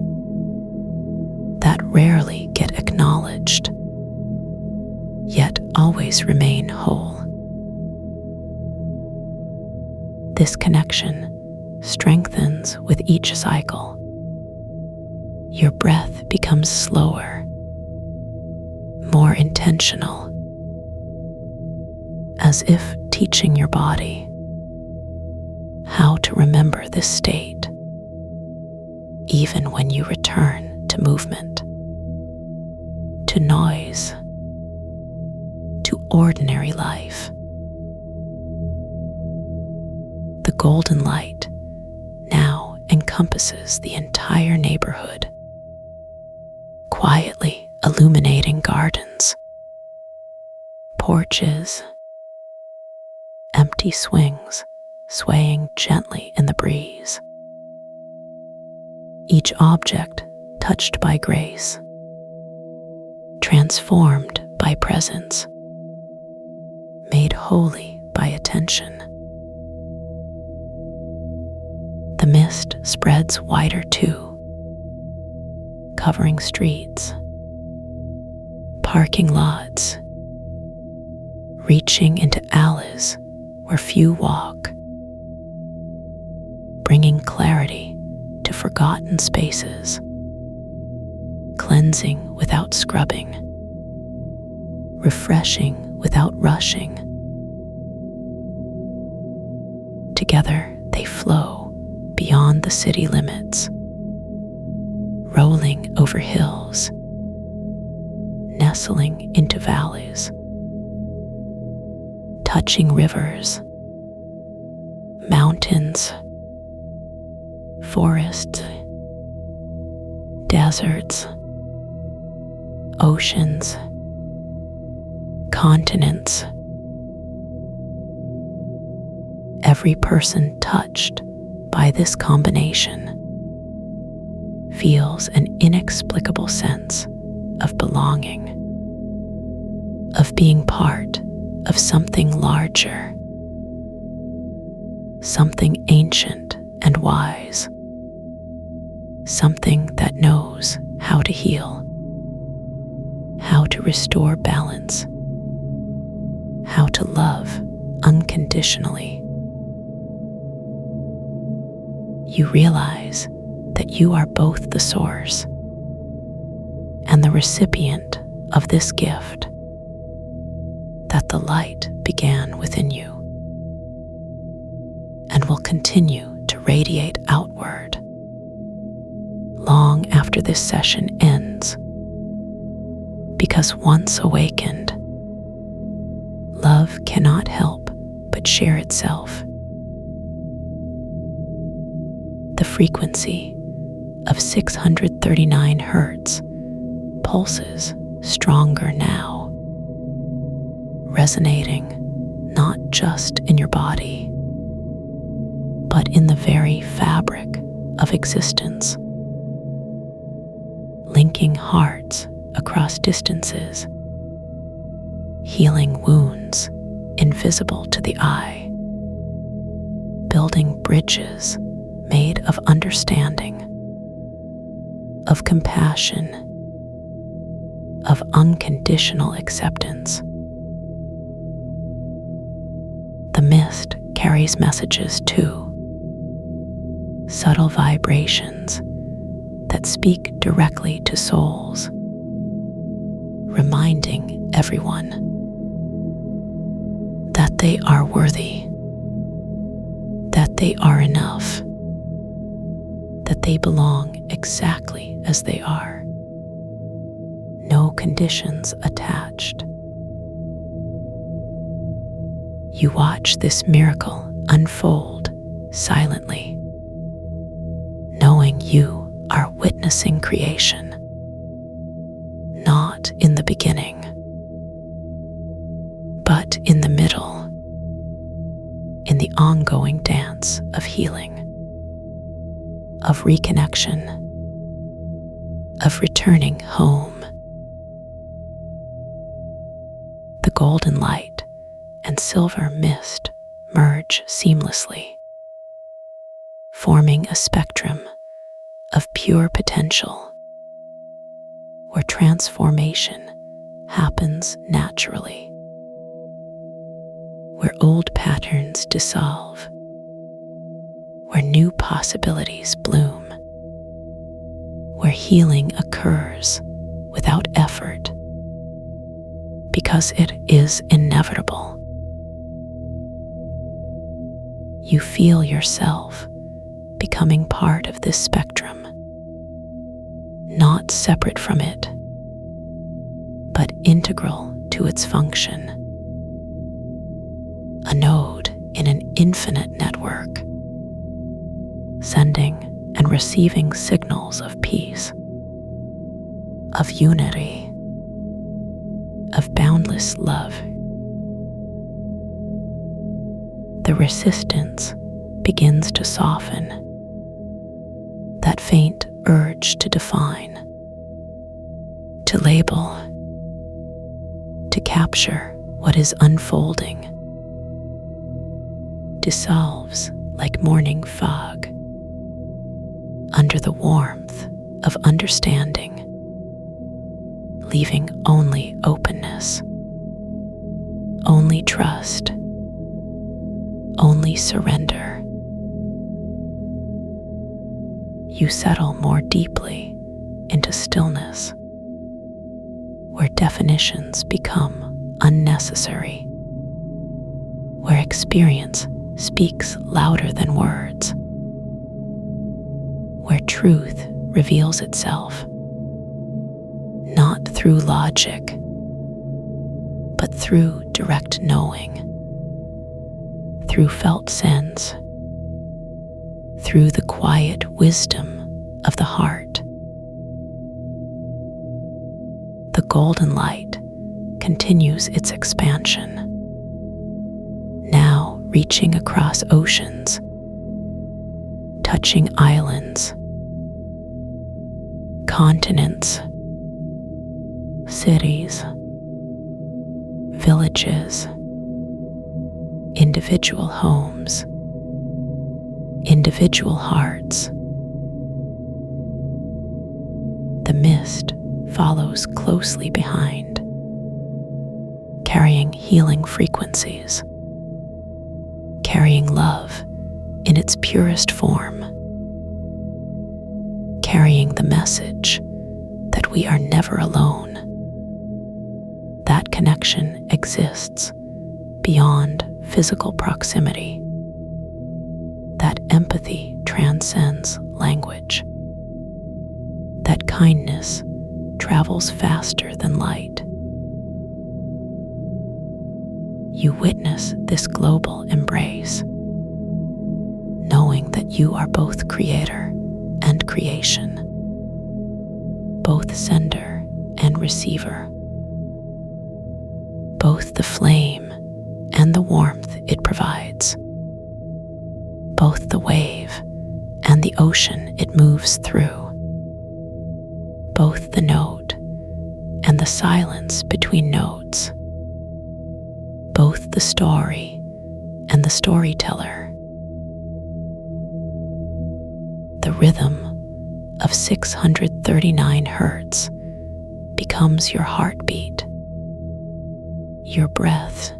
[SPEAKER 1] that rarely get acknowledged, yet always remain whole. This connection strengthens with each cycle. Your breath becomes slower, more intentional, as if teaching your body how to remember this state, even when you return to movement, to noise, to ordinary life. The golden light now encompasses the entire neighborhood, quietly illuminating gardens, porches, empty swings swaying gently in the breeze. Each object touched by grace, transformed by presence, made holy by attention. The mist spreads wider too, covering streets, parking lots, reaching into alleys where few walk, bringing clarity to forgotten spaces, cleansing without scrubbing, refreshing without rushing. Together they flow beyond the city limits, rolling over hills, nestling into valleys, touching rivers, mountains, forests, deserts, oceans, continents. Every person touched by this combination feels an inexplicable sense of belonging, of being part of something larger, something ancient and wise, something that knows how to heal, how to restore balance, how to love unconditionally. You realize that you are both the source and the recipient of this gift, that the light began within you and will continue to radiate outward long after this session ends, because once awakened, love cannot help but share itself. The frequency of 639 Hertz pulses stronger now, resonating not just in your body, but in the very fabric of existence, linking hearts across distances, healing wounds invisible to the eye, building bridges made of understanding, of compassion, of unconditional acceptance. The mist carries messages too, subtle vibrations that speak directly to souls, reminding everyone that they are worthy, that they are enough, that they belong exactly as they are, no conditions attached. You watch this miracle unfold silently, knowing you are witnessing creation, not in the beginning, but in the middle, in the ongoing dance of healing, of reconnection, of returning home. The golden light and silver mist merge seamlessly, forming a spectrum of pure potential, where transformation happens naturally, where old patterns dissolve, where new possibilities bloom, where healing occurs without effort, because it is inevitable. You feel yourself becoming part of this spectrum, not separate from it, but integral to its function. A node in an infinite network, sending and receiving signals of peace, of unity, of boundless love. The resistance begins to soften, that faint urge to define, to label, to capture what is unfolding, dissolves like morning fog under the warmth of understanding, leaving only openness, only trust, only surrender. You settle more deeply into stillness, where definitions become unnecessary, where experience speaks louder than words, where truth reveals itself, not through logic, but through direct knowing, through felt sense, through the quiet wisdom of the heart. The golden light continues its expansion, now reaching across oceans, touching islands, continents, cities, villages, individual homes, individual hearts. The mist follows closely behind, carrying healing frequencies, carrying love in its purest form, carrying the message that we are never alone. That connection exists beyond physical proximity. That empathy transcends language. That kindness travels faster than light. You witness this global embrace, knowing that you are both creator and creation, both sender and receiver, both the flame and the warmth it provides, both the wave and the ocean it moves through, both the note and the silence between notes, both the story and the storyteller. The rhythm of 639 Hertz becomes your heartbeat, your breath,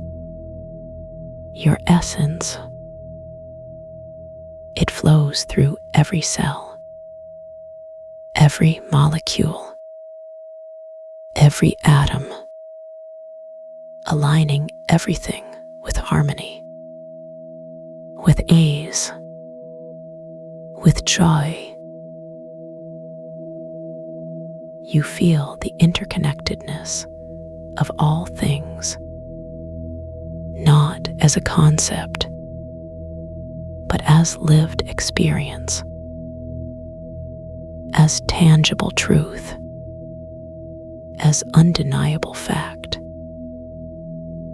[SPEAKER 1] your essence. It flows through every cell, every molecule, every atom, aligning everything with harmony, with ease, with joy. You feel the interconnectedness of all things, not as a concept, but as lived experience, as tangible truth, as undeniable fact,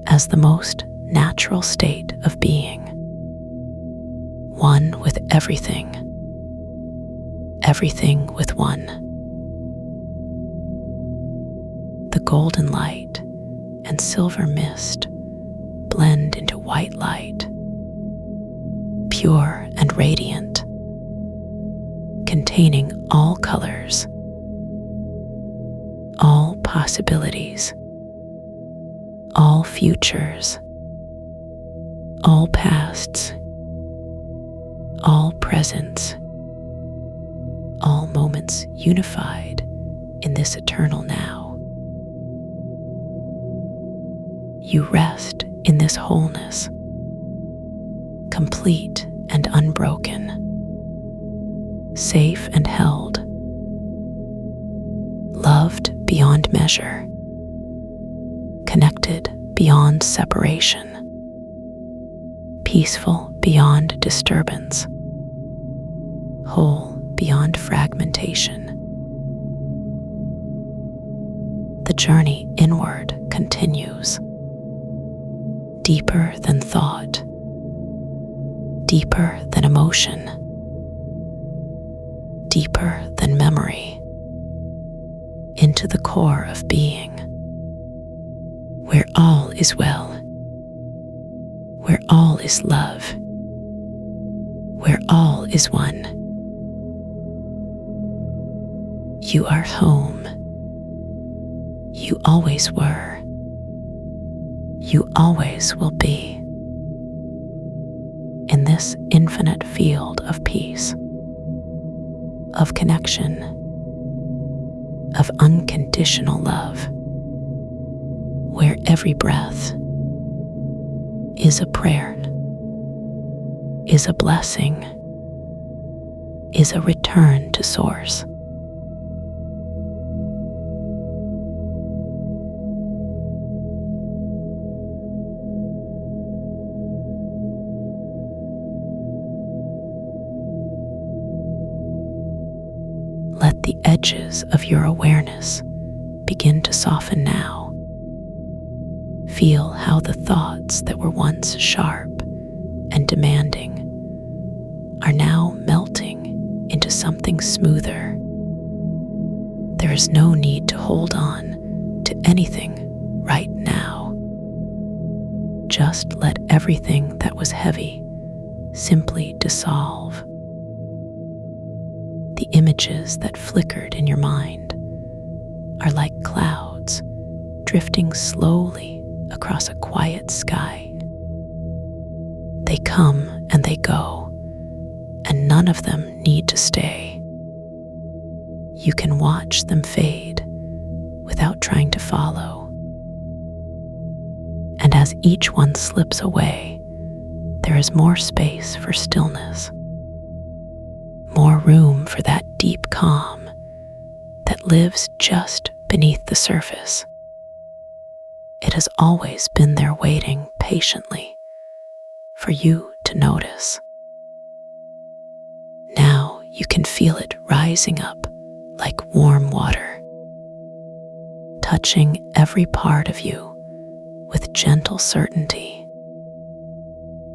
[SPEAKER 1] as the most natural state of being, one with everything, everything with one. The golden light and silver mist blend into white light, pure and radiant, containing all colors, all possibilities, all futures, all pasts, all presents, all moments unified in this eternal now. You rest in this wholeness, complete and unbroken, safe and held, loved beyond measure, connected beyond separation, peaceful beyond disturbance, whole beyond fragmentation. The journey inward continues, deeper than thought, deeper than emotion, deeper than memory, into the core of being, where all is well, where all is love, where all is one. You are home. You always were. You always will be. In this infinite field of peace, of connection, of unconditional love, where every breath is a prayer, is a blessing, is a return to Source. Let the edges of your awareness begin to soften now. Feel how the thoughts that were once sharp and demanding are now melting into something smoother. There is no need to hold on to anything right now. Just let everything that was heavy simply dissolve. The images that flickered in your mind are like clouds drifting slowly across a quiet sky. They come and they go, and none of them need to stay. You can watch them fade without trying to follow. And as each one slips away, there is more space for stillness, more room for that deep calm that lives just beneath the surface. It has always been there waiting patiently for you to notice. Now you can feel it rising up like warm water, touching every part of you with gentle certainty,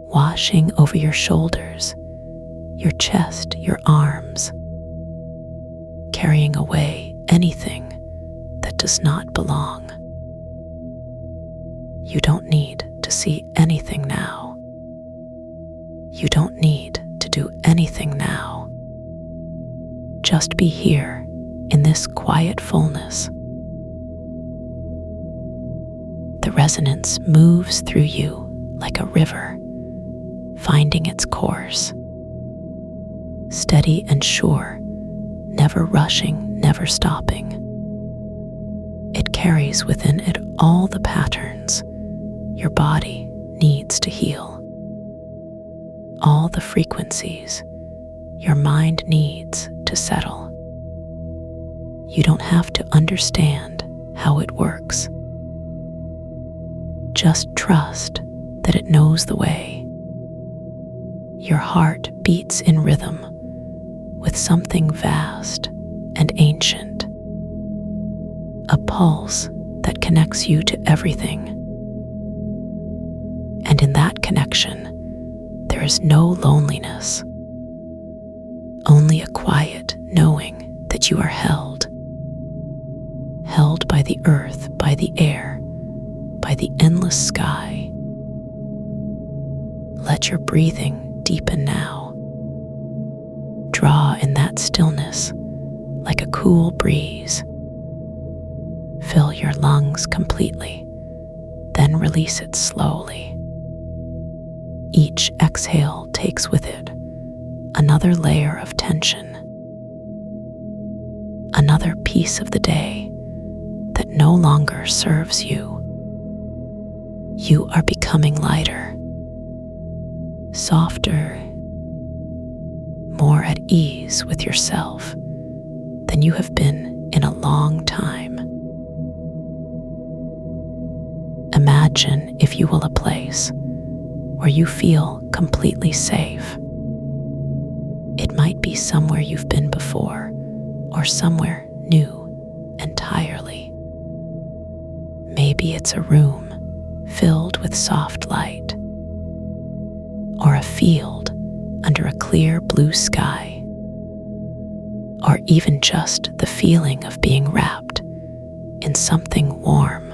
[SPEAKER 1] washing over your shoulders, your chest, your arms, carrying away anything that does not belong. You don't need to see anything now. You don't need to do anything now. Just be here in this quiet fullness. The resonance moves through you like a river, finding its course. Steady and sure, never rushing, never stopping. It carries within it all the patterns your body needs to heal, all the frequencies your mind needs to settle. You don't have to understand how it works. Just trust that it knows the way. Your heart beats in rhythm with something vast and ancient, a pulse that connects you to everything. And in that connection, there is no loneliness, only a quiet knowing that you are held by the earth, by the air, by the endless sky. Let your breathing deepen now. Draw in that stillness like a cool breeze. Fill your lungs completely, then release it slowly. Each exhale takes with it another layer of tension, another piece of the day that no longer serves you. You are becoming lighter, softer, more at ease with yourself than you have been in a long time. Imagine, if you will, a place where you feel completely safe. It might be somewhere you've been before, or somewhere new entirely. Maybe it's a room filled with soft light, or a field under a clear blue sky, or even just the feeling of being wrapped in something warm.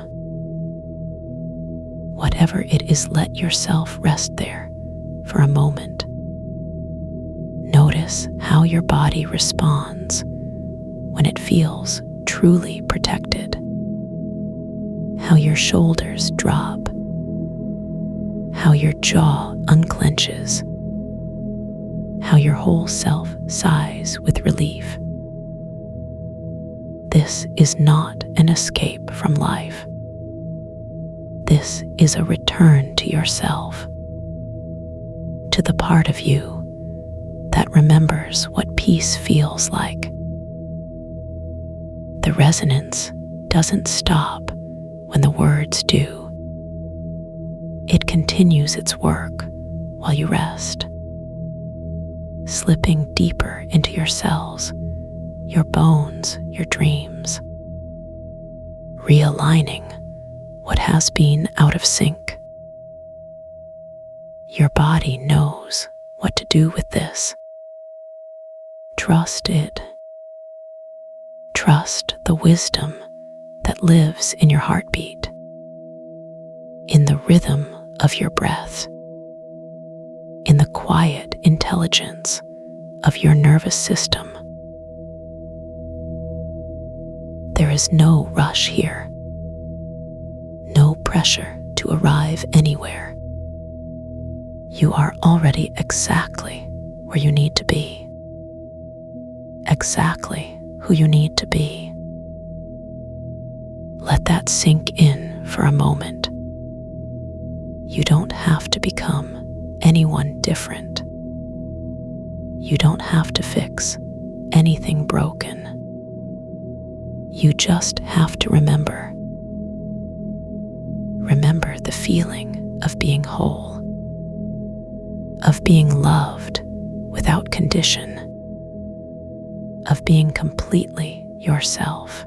[SPEAKER 1] Whatever it is, let yourself rest there for a moment. Notice how your body responds when it feels truly protected. How your shoulders drop, how your jaw unclenches, how your whole self sighs with relief. This is not an escape from life. This is a return to yourself, to the part of you that remembers what peace feels like. The resonance doesn't stop when the words do. It continues its work while you rest, slipping deeper into your cells, your bones, your dreams, realigning what has been out of sync. Your body knows what to do with this. Trust it. Trust the wisdom that lives in your heartbeat, in the rhythm of your breath, in the quiet intelligence of your nervous system. There is no rush here, no pressure to arrive anywhere. You are already exactly where you need to be, exactly who you need to be. Let that sink in for a moment. You don't have to become anyone different. You don't have to fix anything broken. You just have to remember. Remember the feeling of being whole, of being loved without condition, of being completely yourself.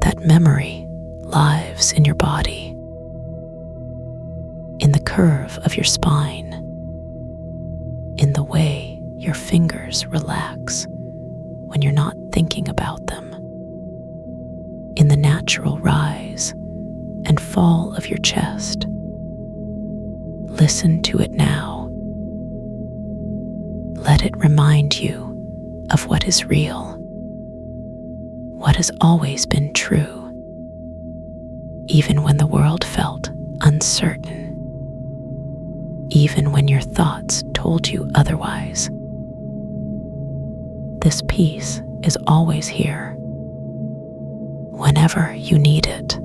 [SPEAKER 1] That memory lives in your body, in the curve of your spine, in the way your fingers relax when you're not thinking about them, in the natural rise and fall of your chest. Listen to it now. Let it remind you of what is real, what has always been true, even when the world felt uncertain, even when your thoughts told you otherwise. This peace is always here, whenever you need it,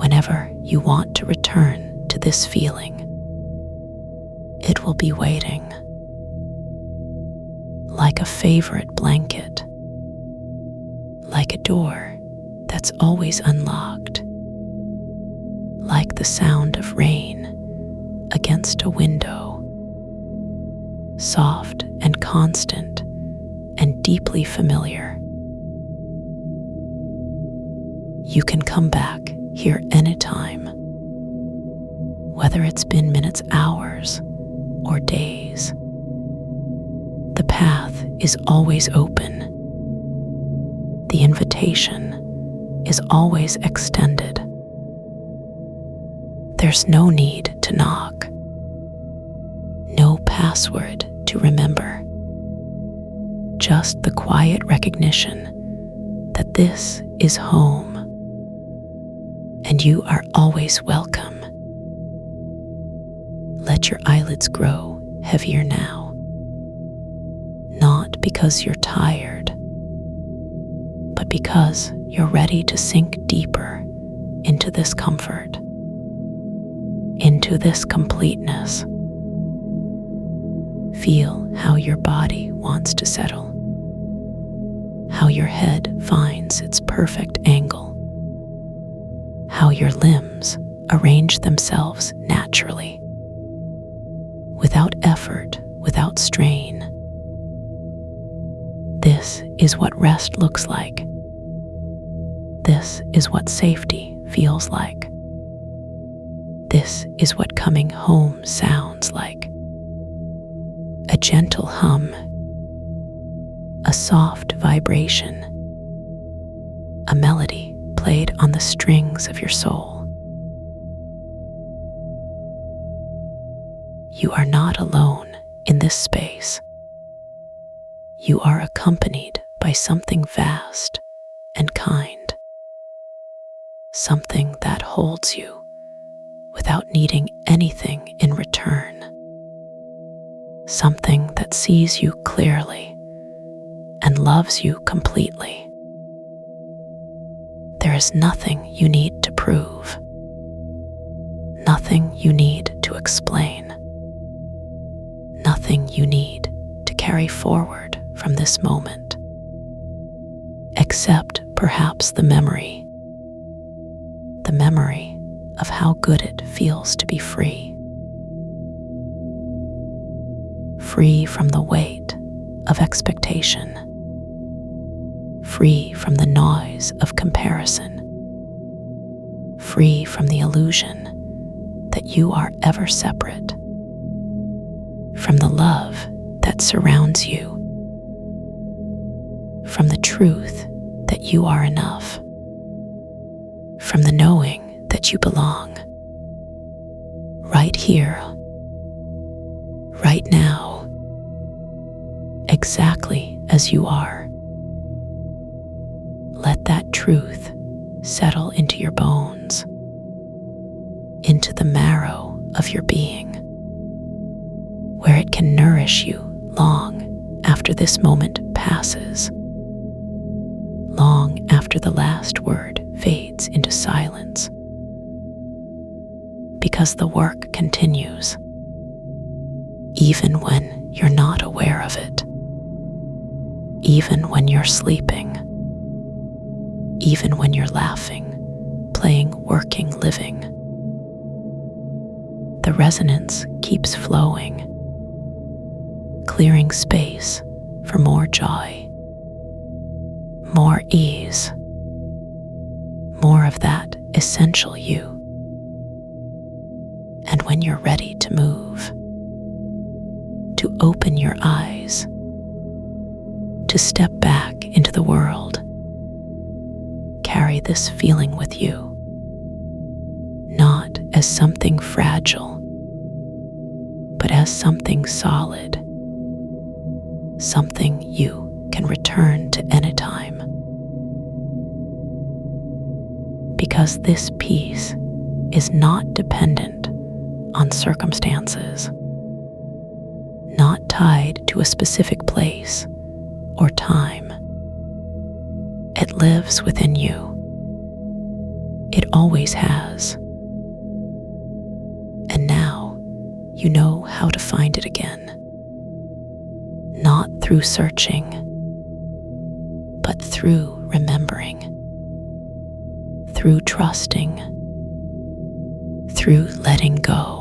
[SPEAKER 1] whenever you want to return to this feeling. It will be waiting, like a favorite blanket, like a door that's always unlocked, like the sound of rain against a window, soft and constant and deeply familiar. You can come back here anytime, whether it's been minutes, hours, or days. The path is always open. The invitation is always extended. There's no need to knock, no password to remember, just the quiet recognition that this is home and you are always welcome. Let your eyelids grow heavier now, not because you're tired, but because you're ready to sink deeper into this comfort, into this completeness. Feel how your body wants to settle, how your head finds its perfect angle, how your limbs arrange themselves naturally, without effort, without strain. This is what rest looks like. This is what safety feels like. This is what coming home sounds like. A gentle hum, a soft vibration, a melody played on the strings of your soul. You are not alone in this space. You are accompanied by something vast and kind, something that holds you without needing anything in return, something that sees you clearly and loves you completely. There is nothing you need to prove, nothing you need to explain, nothing you need to carry forward from this moment, except perhaps the memory of how good it feels to be free. Free from the weight of expectation, free from the noise of comparison, free from the illusion that you are ever separate, from the love that surrounds you, from the truth that you are enough, from the knowing that you belong, right here, right now, exactly as you are. Let that truth settle into your bones, into the marrow of your being, where it can nourish you long after this moment passes, long after the last word fades into silence. Because the work continues, even when you're not aware of it, even when you're sleeping, even when you're laughing, playing, working, living. The resonance keeps flowing, clearing space for more joy, more ease, more of that essential you. And when you're ready to move, to open your eyes, to step back into the world, carry this feeling with you, not as something fragile, but as something solid, something you can return to anytime. Because this peace is not dependent on circumstances, not tied to a specific place or time. It lives within you. It always has. And now you know how to find it again. Not through searching, but through remembering, through trusting, through letting go.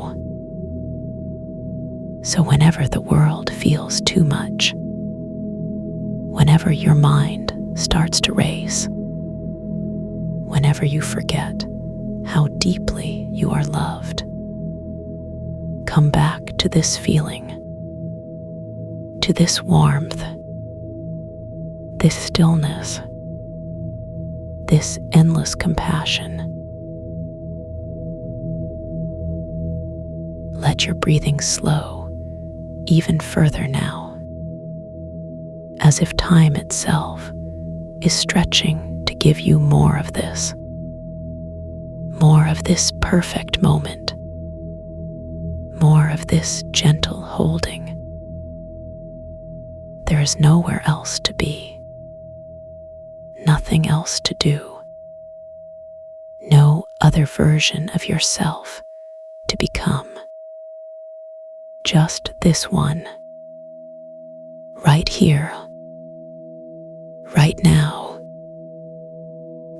[SPEAKER 1] So whenever the world feels too much, whenever your mind starts to race, whenever you forget how deeply you are loved, come back to this feeling, to this warmth, this stillness, this endless compassion. Let your breathing slow even further now, as if time itself is stretching to give you more of this perfect moment, more of this gentle holding. There is nowhere else to be, nothing else to do, no other version of yourself to become. Just this one, right here, right now,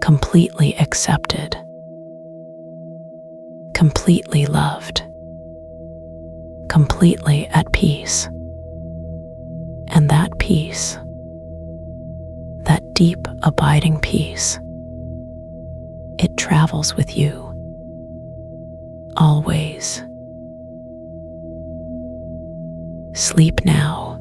[SPEAKER 1] completely accepted, completely loved, completely at peace. And that peace, that deep, abiding peace, it travels with you, always. Sleep now.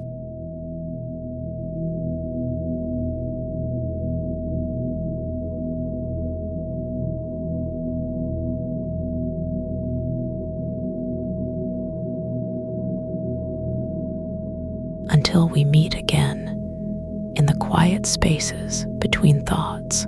[SPEAKER 1] Until we meet again in the quiet spaces between thoughts.